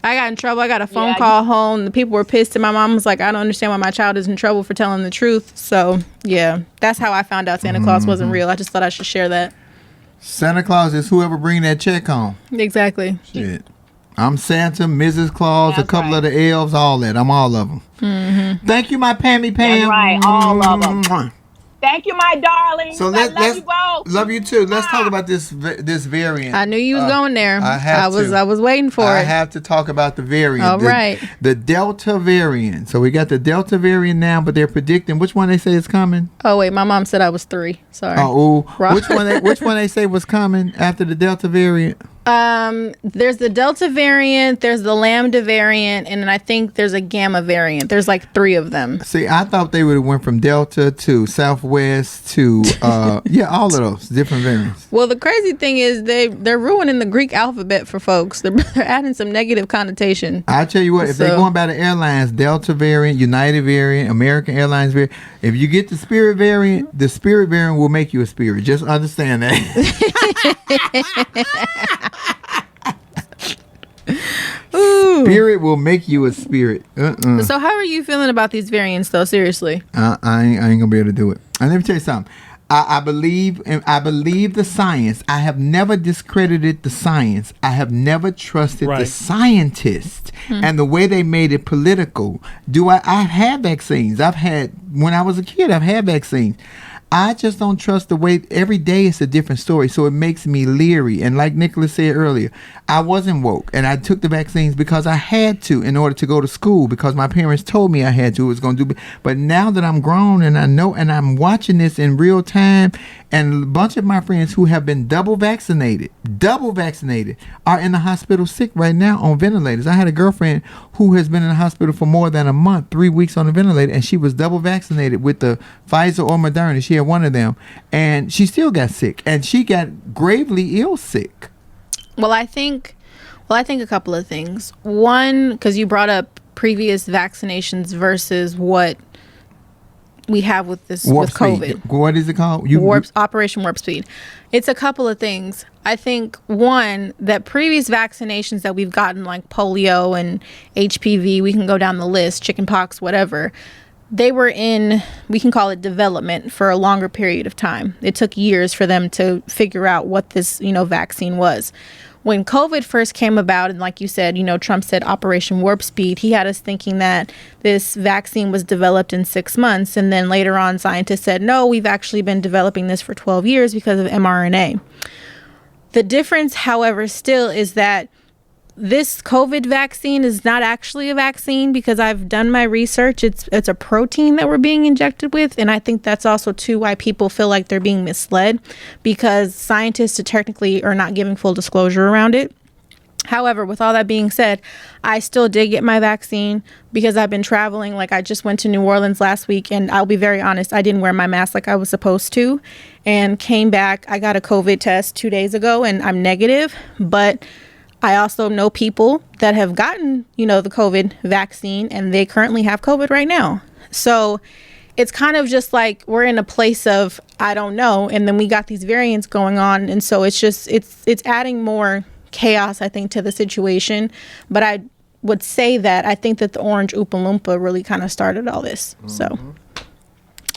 I got a phone call home. The people were pissed, and my mom was like, I don't understand why my child is in trouble for telling the truth. So, yeah, that's how I found out Santa Claus wasn't real. I just thought I should share that. Santa Claus is whoever bring that check home. Exactly. Shit. I'm Santa, Mrs. Claus, that's a couple of the elves, all that. I'm all of them. Thank you, my Pammy Pam. That's right, all of them. Thank you, my darling. So I love you both. Love you too. Let's talk about this variant. I knew you was going there. I was waiting for it. I have to talk about the variant. All right. The Delta variant. So we got the Delta variant now, but they're predicting which one they say is coming. Oh wait, my mom said I was 3. Sorry. Which one they say was coming after the Delta variant? There's the Delta variant, there's the Lambda variant, and then I think there's a Gamma variant. There's like 3 of them. See, I thought they would have went from Delta to Southwest to all of those different variants. Well, the crazy thing is they're ruining the Greek alphabet for folks. They're adding some negative connotation. I tell you what, if they're going by the airlines, Delta variant, United variant, American Airlines variant, if you get the Spirit variant, the Spirit variant will make you a spirit. Just understand that. Spirit will make you a spirit. So how are you feeling about these variants, though? Seriously, I ain't gonna be able to do it. And let me tell you something. I believe the science. I have never discredited the science. I have never trusted the scientists and the way they made it political. I've had vaccines. When I was a kid, I've had vaccines. I just don't trust the way every day it's a different story. So it makes me leery. And like Nicholas said earlier, I wasn't woke and I took the vaccines because I had to in order to go to school because my parents told me I had to. It was going to do. But now that I'm grown and I know and I'm watching this in real time, and a bunch of my friends who have been double vaccinated are in the hospital sick right now on ventilators. I had a girlfriend who has been in the hospital for more than a month, 3 weeks on a ventilator, and she was double vaccinated with the Pfizer or Moderna. She had one of them, and she still got sick, and she got gravely ill sick. Well, I think a couple of things. One, because you brought up previous vaccinations versus what we have with this with COVID. What is it called? Operation Warp Speed. It's a couple of things. I think one, that previous vaccinations that we've gotten, like polio and HPV, we can go down the list, chickenpox, whatever. They were in, we can call it development for a longer period of time. It took years for them to figure out what this, vaccine was. When COVID first came about, and like you said, Trump said Operation Warp Speed, he had us thinking that this vaccine was developed in 6 months. And then later on, scientists said, no, we've actually been developing this for 12 years because of mRNA. The difference, however, still is that this COVID vaccine is not actually a vaccine because I've done my research. It's a protein that we're being injected with. And I think that's also, too, why people feel like they're being misled because scientists technically are not giving full disclosure around it. However, with all that being said, I still did get my vaccine because I've been traveling. Like I just went to New Orleans last week, and I'll be very honest, I didn't wear my mask like I was supposed to and came back. I got a COVID test 2 days ago and I'm negative, but I also know people that have gotten, the COVID vaccine and they currently have COVID right now. So it's kind of just like we're in a place of, I don't know. And then we got these variants going on. And so it's just, it's adding more chaos, I think, to the situation. But I would say that I think that the orange Oompa Loompa really kind of started all this. Mm-hmm. So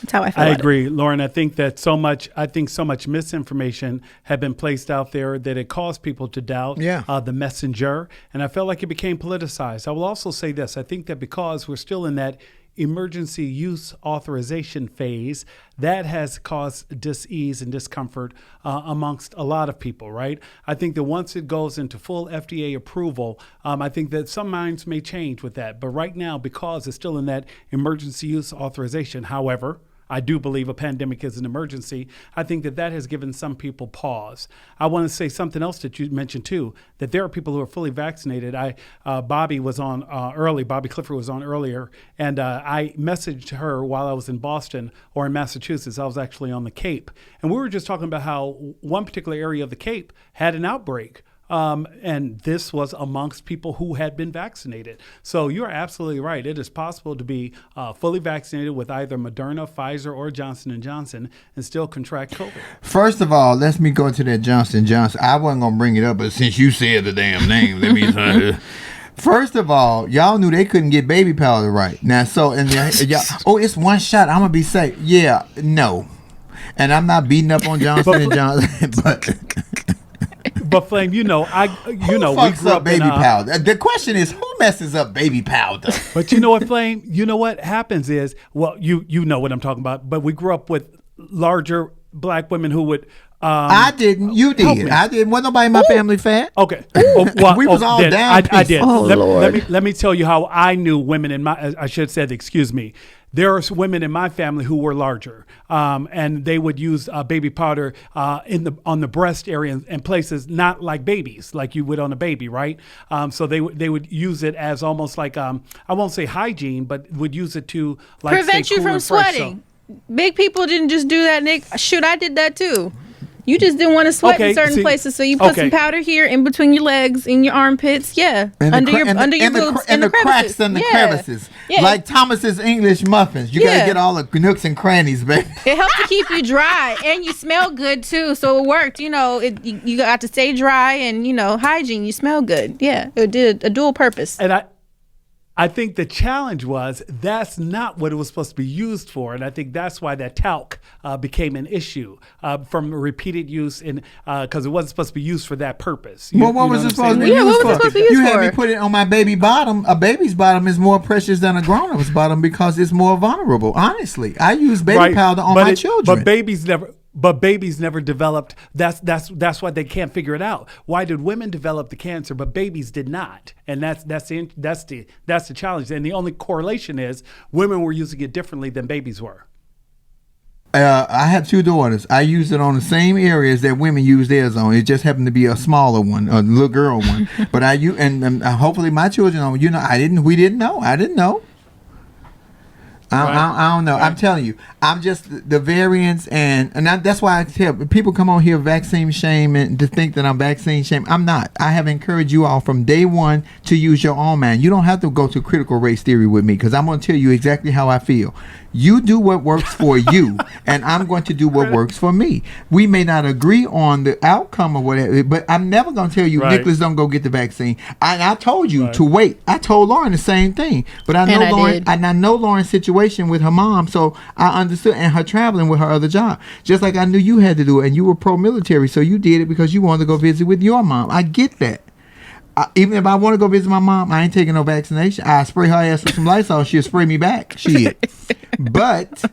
that's how I feel. I agree, Lauren. I think so much misinformation had been placed out there that it caused people to doubt the messenger. And I felt like it became politicized. I will also say this. I think that because we're still in that emergency use authorization phase, that has caused dis-ease and discomfort amongst a lot of people, right? I think that once it goes into full FDA approval, I think that some minds may change with that. But right now, because it's still in that emergency use authorization, however, I do believe a pandemic is an emergency. I think that has given some people pause. I want to say something else that you mentioned too, that there are people who are fully vaccinated. Bobby was on early. Bobby Clifford was on earlier, and I messaged her while I was in Boston or in Massachusetts. I was actually on the Cape, and we were just talking about how one particular area of the Cape had an outbreak. And this was amongst people who had been vaccinated. So you're absolutely right. It is possible to be fully vaccinated with either Moderna, Pfizer, or Johnson & Johnson and still contract COVID. First of all, let me go to that Johnson & Johnson. I wasn't going to bring it up, but since you said the damn name, let me... First of all, y'all knew they couldn't get baby powder right. Now, so, it's one shot. I'm going to be safe. Yeah, no. And I'm not beating up on Johnson & Johnson, but... But Flame, who we grew up baby powder. The question is, who messes up baby powder? But you know what, Flame? You know what happens is, well, you know what I'm talking about. But we grew up with larger black women who would. I didn't. You did. I didn't. Wasn't nobody in my family fat. Okay. We was all then down. I did. Oh, Let me tell you how I knew women in my. I should have said, excuse me. There are women in my family who were larger, and they would use baby powder on the breast area and places not like babies, like you would on a baby, right? So they would use it as almost like I won't say hygiene, but would use it to like prevent you from sweating. Big people didn't just do that, Nick. Shoot, I did that too. You just didn't want to sweat in certain places, so you put some powder here in between your legs, in your armpits, under your boobs, and the cracks and the crevices, like Thomas's English muffins. You gotta get all the nooks and crannies, baby. It helped to keep you dry, and you smell good too. So it worked. You know, you got to stay dry, and hygiene. You smell good. Yeah, it did a dual purpose. And I think the challenge was that's not what it was supposed to be used for, and I think that's why that talc became an issue from repeated use, because it wasn't supposed to be used for that purpose. What was it supposed to be used for? You had me put it on my baby bottom. A baby's bottom is more precious than a grown-up's bottom because it's more vulnerable. Honestly, I use baby powder on my children. But babies never developed. That's why they can't figure it out. Why did women develop the cancer, but babies did not? And that's the challenge. And the only correlation is women were using it differently than babies were. I have 2 daughters. I use it on the same areas that women use theirs on. It just happened to be a smaller one, a little girl one. But I use, and hopefully my children, we didn't know. I didn't know. I don't know. Right. I'm telling you, I'm just the variants, and that's why I tell people come on here vaccine shame and to think that I'm vaccine shame. I'm not. I have encouraged you all from day one to use your own mind. You don't have to go to critical race theory with me because I'm going to tell you exactly how I feel. You do what works for you, and I'm going to do what works for me. We may not agree on the outcome or whatever, but I'm never going to tell you, Nicholas, don't go get the vaccine. I told you to wait. I told Lauren the same thing, but I know Lauren. I know Lauren's situation with her mom, so I understood, and her traveling with her other job. Just like I knew you had to do it, and you were pro-military, so you did it because you wanted to go visit with your mom. I get that. Even if I want to go visit my mom, I ain't taking no vaccination. I spray her ass with some Lysol, she'll spray me back. Shit. But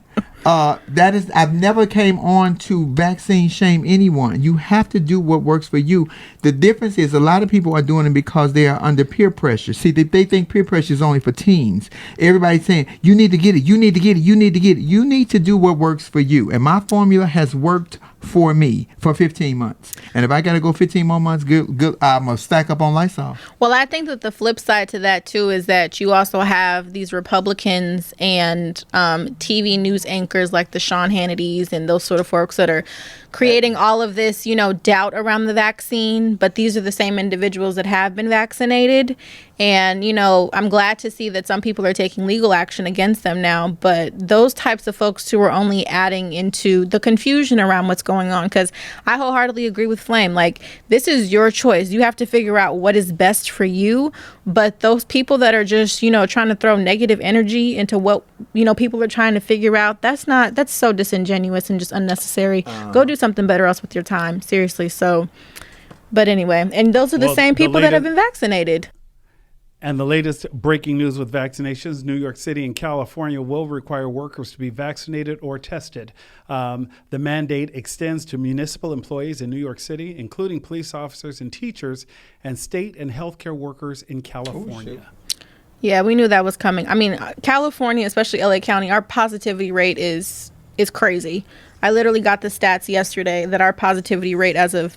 I've never came on to vaccine shame anyone. You have to do what works for you. The difference is a lot of people are doing it because they are under peer pressure. See, they think peer pressure is only for teens. Everybody's saying, you need to get it, you need to get it, you need to get it. You need to do what works for you. And my formula has worked for me for 15 months. And if I got to go 15 more months, good, I'm going to stack up on Lysol. Well, I think that the flip side to that, too, is that you also have these Republicans and TV news anchors like the Sean Hannitys and those sort of folks that are creating all of this, doubt around the vaccine. But these are the same individuals that have been vaccinated. And, I'm glad to see that some people are taking legal action against them now. But those types of folks, too, are only adding into the confusion around what's going on. Because I wholeheartedly agree with Flame. Like, this is your choice. You have to figure out what is best for you. But those people that are just, trying to throw negative energy into what, people are trying to figure out, that's so disingenuous and just unnecessary. Go do something better else with your time. Seriously. So, but anyway, and those are the same people that have been vaccinated. And the latest breaking news with vaccinations, New York City and California will require workers to be vaccinated or tested. The mandate extends to municipal employees in New York City, including police officers and teachers, and state and healthcare workers in California. Yeah, we knew that was coming. I mean, California, especially LA County, our positivity rate is crazy. I literally got the stats yesterday that our positivity rate as of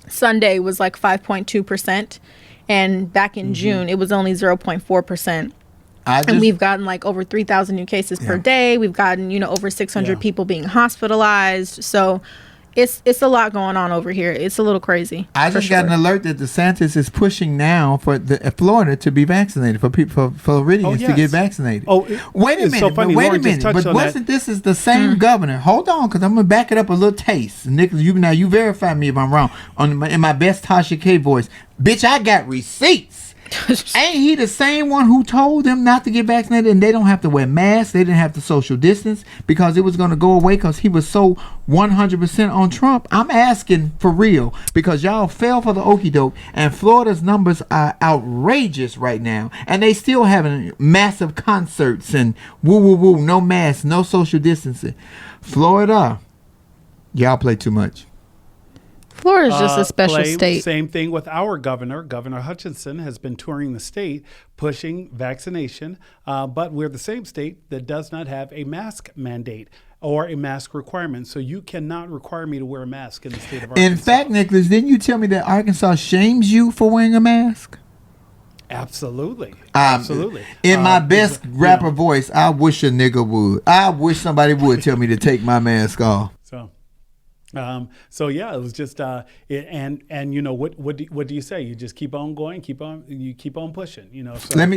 Sunday was like 5.2%. And back in June, it was only 0.4%. And we've gotten like over 3,000 new cases per day. We've gotten, over 600 people being hospitalized. So it's a lot going on over here. It's a little crazy. I just got an alert that DeSantis is pushing now for Florida to be vaccinated, for people, for Floridians to get vaccinated. Wait a minute. So funny, wait a minute. But wasn't this is the same governor? Hold on, because I'm going to back it up a little taste. Nicholas, you verify me if I'm wrong. In my best Tasha K voice. Bitch, I got receipts. Ain't he the same one who told them not to get vaccinated and they don't have to wear masks? They didn't have to social distance because it was going to go away because he was so 100% on Trump. I'm asking for real because y'all fell for the okie doke and Florida's numbers are outrageous right now. And they still having massive concerts and woo woo woo, no masks, no social distancing. Florida, y'all play too much. Florida's just a special state. Same thing with our governor. Governor Hutchinson has been touring the state pushing vaccination, but we're the same state that does not have a mask mandate or a mask requirement. So you cannot require me to wear a mask in the state of Arkansas. In fact, Nicholas, didn't you tell me that Arkansas shames you for wearing a mask? Absolutely. Absolutely. In my best rapper voice, I wish a nigga would. I wish somebody would tell me to take my mask off. So yeah, it was just and you know what do you say? You just keep on going, keep on pushing. You know. So, let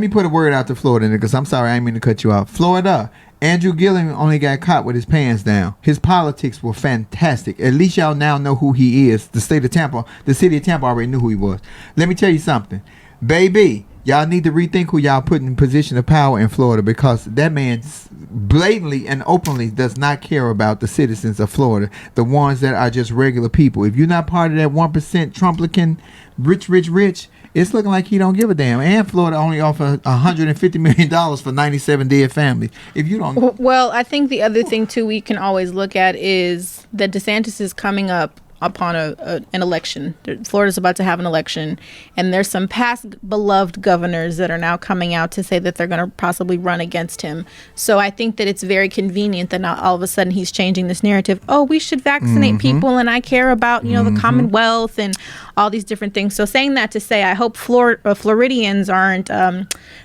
me put a word out to Florida, because I'm sorry, I didn't mean to cut you off. Florida, Andrew Gillum only got caught with his pants down. His politics were fantastic. At least y'all now know who he is. The city of Tampa already knew who he was. Let me tell you something, baby. Y'all need to rethink who y'all put in position of power in Florida, because that man blatantly and openly does not care about the citizens of Florida, the ones that are just regular people. If you're not part of that 1% Trumplican rich, it's looking like he don't give a damn. And Florida only offer $150 million for 97 dead families. If you don't... Well, I think the other thing, too, we can always look at is that DeSantis is coming up upon an election. Florida's about to have an election, and there's some past beloved governors that are now coming out to say that they're going to possibly run against him. So I think that it's very convenient that now all of a sudden he's changing this narrative. Oh, we should vaccinate people, and I care about, the Commonwealth and all these different things. So saying that to say, I hope Floridians aren't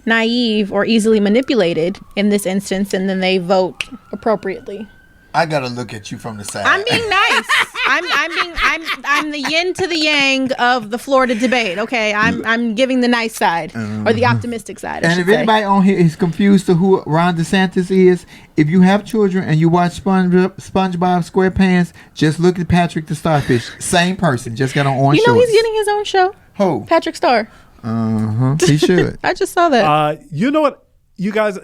naive or easily manipulated in this instance, and then they vote appropriately. I gotta look at you from the side. I'm being nice. I'm the yin to the yang of the Florida debate. Okay, I'm giving the nice side or the optimistic side. And if anybody on here is confused to who Ron DeSantis is, if you have children and you watch SpongeBob SquarePants, just look at Patrick the Starfish. Same person, just got on orange shorts. He's getting his own show. Who? Patrick Star. He should. I just saw that. You know what? You guys,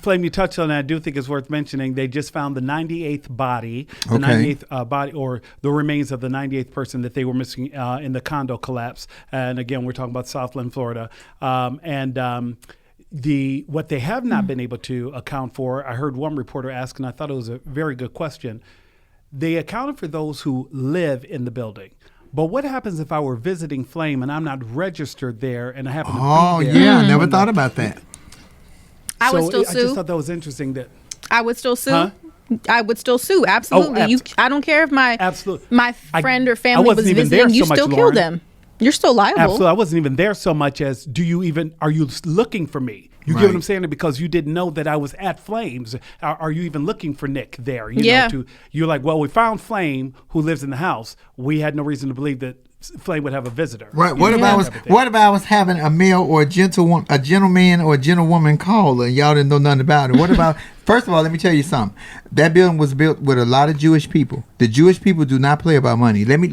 Flame, you touched on that. I do think it's worth mentioning. They just found the 98th body, body, or the remains of the 98th person that they were missing in the condo collapse. And again, we're talking about Southland, Florida. What they have not been able to account for, I heard one reporter ask, and I thought it was a very good question. They accounted for those who live in the building. But what happens if I were visiting Flame and I'm not registered there and I happen to be there? Oh, yeah, I never thought about that. I would still sue. I just thought that was interesting. I would still sue. Huh? I would still sue. Absolutely. I don't care if my friend or family was visiting. You still kill them. You're still liable. Absolutely. I wasn't even there so much as are you looking for me? You get what I'm saying? Because you didn't know that I was at Flames. Are you even looking for Nick there? You're like, well, we found Flame who lives in the house. We had no reason to believe that Flame would have a visitor. Right. What about I was having a male or a gentleman or a gentlewoman call and y'all didn't know nothing about it? What about first of all, let me tell you something. That building was built with a lot of Jewish people. The Jewish people do not play about money. Let me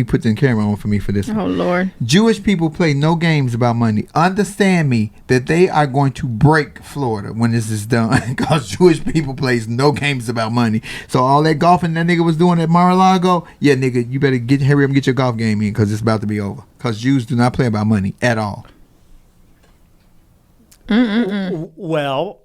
put the camera on for me for this. Oh Lord. Jewish people play no games about money. Understand me that they are going to break Florida when this is done, because Jewish people plays no games about money. So all that golfing that nigga was doing at Mar-a-Lago, yeah, nigga, you better hurry up and get your golf game in, because it's about to be over. Because Jews do not play about money at all. Well,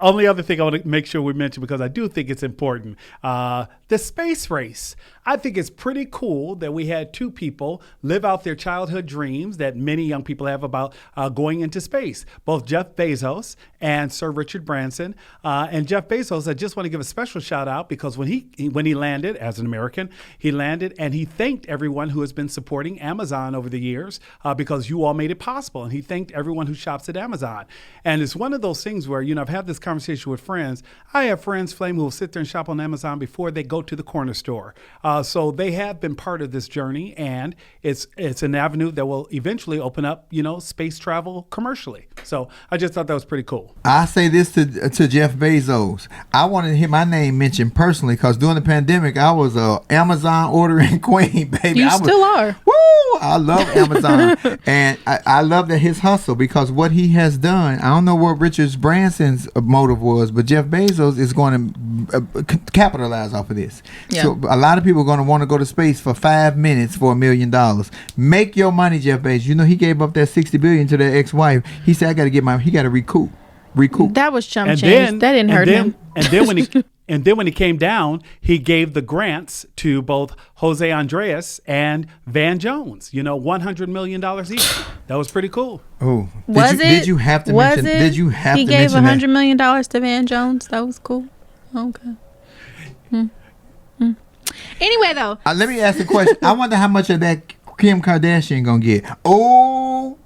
only other thing I want to make sure we mention, because I do think it's important, the space race. I think it's pretty cool that we had two people live out their childhood dreams that many young people have about going into space, both Jeff Bezos and Sir Richard Branson. And Jeff Bezos, I just want to give a special shout out, because when he landed as an American, he landed and he thanked everyone who has been supporting Amazon over the years, because you all made it possible. And he thanked everyone who shops at Amazon. And it's one of those things where, I've had this conversation with friends. I have friends, Flame, who will sit there and shop on Amazon before they go to the corner store. So they have been part of this journey, and it's an avenue that will eventually open up, space travel commercially. So I just thought that was pretty cool. I say this to Jeff Bezos. I wanted to hear my name mentioned personally because during the pandemic, I was a Amazon ordering queen, baby. You still are. Woo! I love Amazon, and I love that his hustle because what he has done. I don't know what Richard Branson's motive was, but Jeff Bezos is going to capitalize off of this. Yeah. So a lot of people are going to want to go to space for 5 minutes for $1 million. Make your money, Jeff Bezos. He gave up that $60 billion to their ex-wife. He said, he got to recoup. That was chump change. That didn't hurt him. And then when he came down, he gave the grants to both Jose Andres and Van Jones. $100 million each. That was pretty cool. Oh, Did you have to mention? Did you have he to gave mention $100 million to Van Jones? That was cool. Okay. Anyway, though, let me ask a question. I wonder how much of that Kim Kardashian gonna get. Oh.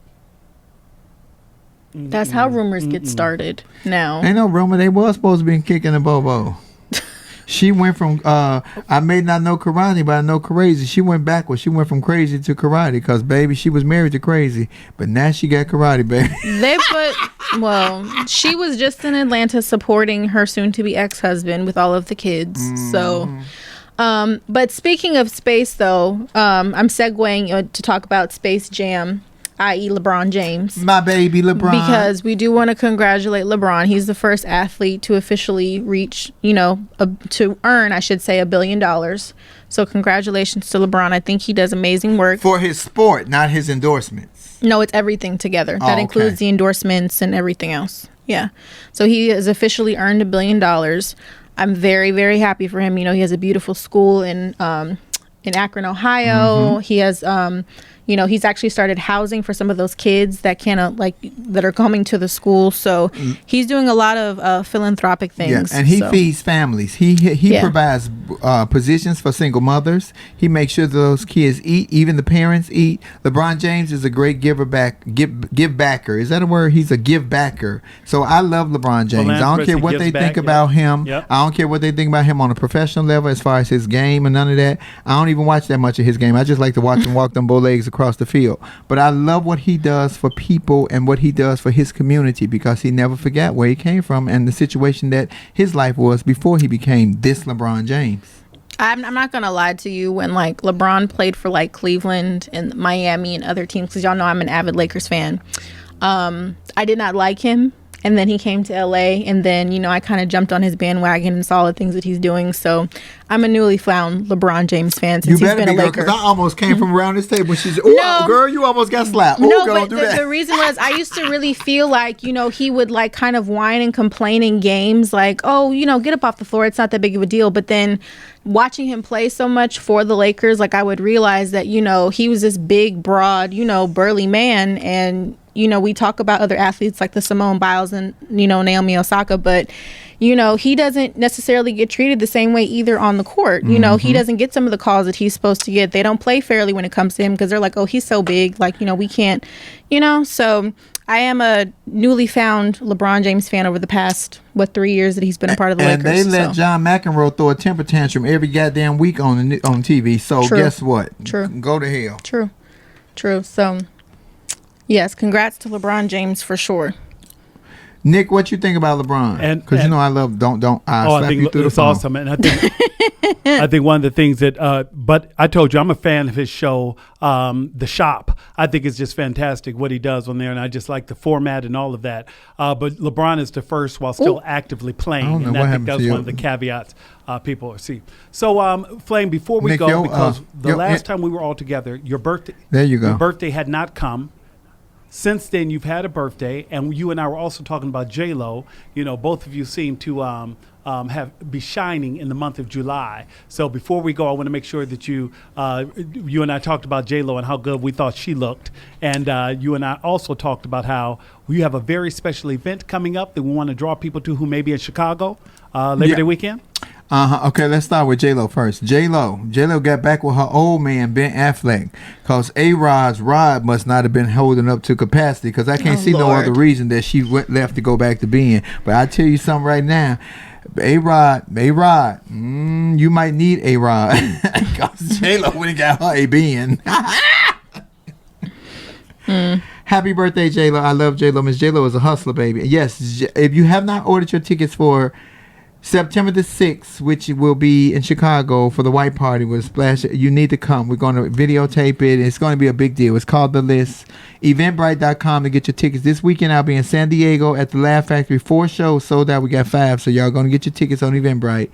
That's how rumors get started now. Ain't no rumor. They was supposed to be kicking the bobo. She went from, I may not know karate, but I know crazy. She went backwards. She went from crazy to karate because, baby, she was married to crazy. But now she got karate, baby. She was just in Atlanta supporting her soon-to-be ex-husband with all of the kids. So, but speaking of space, though, I'm segueing to talk about Space Jam, i.e. LeBron James. My baby LeBron. Because we do want to congratulate LeBron. He's the first athlete to officially reach, to earn, I should say, $1 billion. So congratulations to LeBron. I think he does amazing work. For his sport, not his endorsements. No, it's everything together. That includes the endorsements and everything else. Yeah. So he has officially earned $1 billion. I'm very, very happy for him. He has a beautiful school in Akron, Ohio. He has he's actually started housing for some of those kids that that are coming to the school. So he's doing a lot of philanthropic things. Yeah, and he feeds families. He provides positions for single mothers. He makes sure those kids eat, even the parents eat. LeBron James is a great give backer. Is that a word? He's a give backer. So I love LeBron James. I don't care what they think about him. Yep. I don't care what they think about him on a professional level as far as his game and none of that. I don't even watch that much of his game. I just like to watch him walk them bow legs across the field. But I love what he does for people and what he does for his community because he never forgot where he came from and the situation that his life was before he became this LeBron James. I'm not gonna lie to you. When LeBron played for Cleveland and Miami and other teams, because y'all know I'm an avid Lakers fan, I did not like him. And then he came to LA, and then, I kind of jumped on his bandwagon and saw the things that he's doing. So I'm a newly found LeBron James fan since he's been a Laker. Because I almost came from around this table. She said, "Oh, girl, you almost got slapped." No, but the reason was I used to really feel like, he would kind of whine and complain in games like, "Oh, get up off the floor. It's not that big of a deal." But then watching him play so much for the Lakers, I would realize that, he was this big, broad, burly man. And we talk about other athletes like the Simone Biles and, Naomi Osaka, but, he doesn't necessarily get treated the same way either on the court. He doesn't get some of the calls that he's supposed to get. They don't play fairly when it comes to him because they're like, oh, he's so big. We can't, So I am a newly found LeBron James fan over the past, 3 years that he's been a part of the Lakers. And they let John McEnroe throw a temper tantrum every goddamn week on TV. So guess what? True. Go to hell. True. So, yes, congrats to LeBron James for sure. Nick, what you think about LeBron? Because I love don't I slap think you through the it's phone. awesome, and I think one of the things that but I told you I'm a fan of his show, The Shop. I think it's just fantastic what he does on there, and I just like the format and all of that. But LeBron is the first while still actively playing, and I think that's one of the caveats people see. So, Flame, before we Nick, go, because the last time we were all together, your birthday. There you go. Your birthday had not come. Since then, you've had a birthday, and you and I were also talking about J-Lo. Both of you seem to be shining in the month of July. So before we go, I want to make sure that you and I talked about J-Lo and how good we thought she looked. And you and I also talked about how we have a very special event coming up that we want to draw people to who may be in Chicago Labor Day weekend. Okay, let's start with J-Lo first. J-Lo got back with her old man, Ben Affleck, because A-Rod's rod must not have been holding up to capacity, because I can't see no other reason that she left to go back to Ben. But I tell you something right now. A-Rod, you might need A-Rod, because J-Lo went and got her a Ben. Happy birthday, J-Lo. I love J-Lo. Miss J-Lo is a hustler, baby. Yes, if you have not ordered your tickets for September the 6th, which will be in Chicago for the White Party with Splash, you need to come. We're going to videotape it. It's going to be a big deal. It's called The List. Eventbrite.com to get your tickets. This weekend I'll be in San Diego at the Laugh Factory. 4 shows sold out. We got 5, so y'all going to get your tickets on Eventbrite.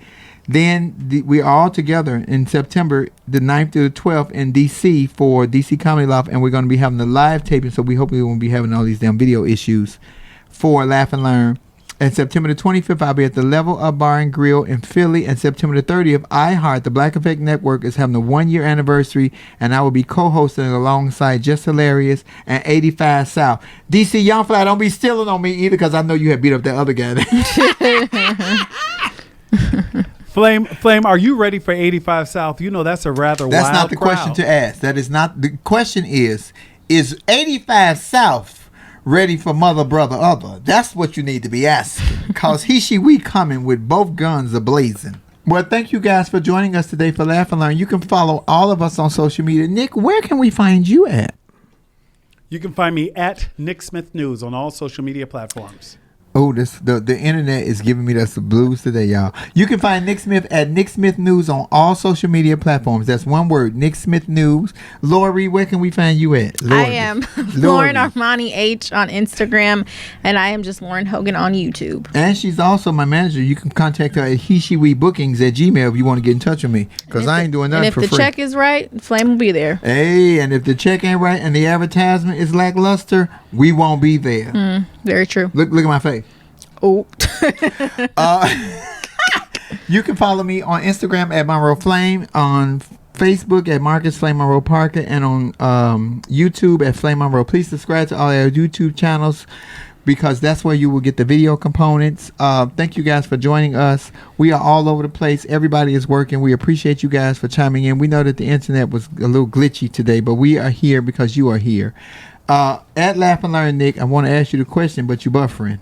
Then we are all together in September the 9th to the 12th in D.C. for D.C. Comedy Loft, and we're going to be having the live taping, so we hope we won't be having all these damn video issues for Laugh and Learn. And September the 25th, I'll be at the Level Up Bar and Grill in Philly. And September the 30th, iHeart, the Black Effect Network, is having a 1-year anniversary, and I will be co-hosting it alongside Just Hilarious and 85 South. DC Young Fly, don't be stealing on me either, because I know you had beat up that other guy. Flame, are you ready for 85 South? You know that's a rather That's wild not the crowd. question to ask. That is not the question. Is 85 South ready for mother, brother, other? That's what you need to be asking, because we coming with both guns ablazing. Well, thank you guys for joining us today for Laugh and Learn. You can follow all of us on social media. Nick, where can we find you at? You can find me at Nick Smith News on all social media platforms. Oh, the internet is giving me the blues today, y'all. You can find Nick Smith at Nick Smith News on all social media platforms. That's one word, Nick Smith News. Lori, where can we find you at? I am Lauren Armani H on Instagram, and I am just Lauren Hogan on YouTube. And she's also my manager. You can contact her at HeSheWeBookings@gmail if you want to get in touch with me, because I ain't doing nothing for free. And if the check is right, Flame will be there. Hey, and if the check ain't right and the advertisement is lackluster, we won't be there. Very true. Look at my face. Oh. You can follow me on Instagram at Monroe Flame, on Facebook at Marcus Flame Monroe Parker, and on YouTube at Flame Monroe. Please subscribe to all our YouTube channels, because that's where you will get the video components. Thank you guys for joining us. We are all over the place. Everybody is working. We appreciate you guys for chiming in. We know that the internet was a little glitchy today, but we are here because you are here. At Laugh and Learn, Nick, I want to ask you the question, but you're buffering.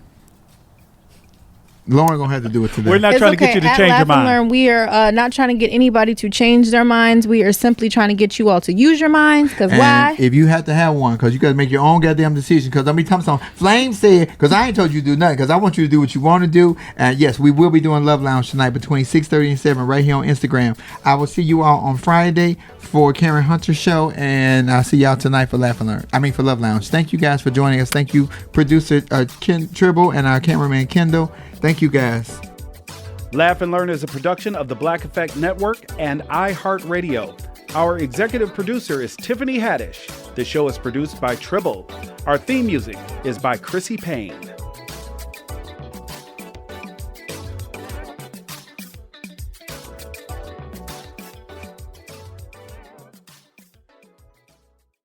Lauren gonna have to do it today. We're not trying to get you to change your mind. Learn, we are not trying to get anybody to change their minds. We are simply trying to get you all to use your minds. Because why? If you have to have one, because you got to make your own goddamn decision. Because let me tell you something. Flame said, because I ain't told you to do nothing. Because I want you to do what you want to do. And yes, we will be doing Love Lounge tonight between 6:30 and 7 right here on Instagram. I will see you all on Friday for Karen Hunter's show, and I'll see y'all tonight for Laugh and Learn. For Love Lounge. Thank you guys for joining us. Thank you, producer Ken Tribble and our cameraman Kendall. Thank you guys. Laugh and Learn is a production of the Black Effect Network and iHeartRadio. Our executive producer is Tiffany Haddish. The show is produced by Tribble. Our theme music is by Chrissy Payne.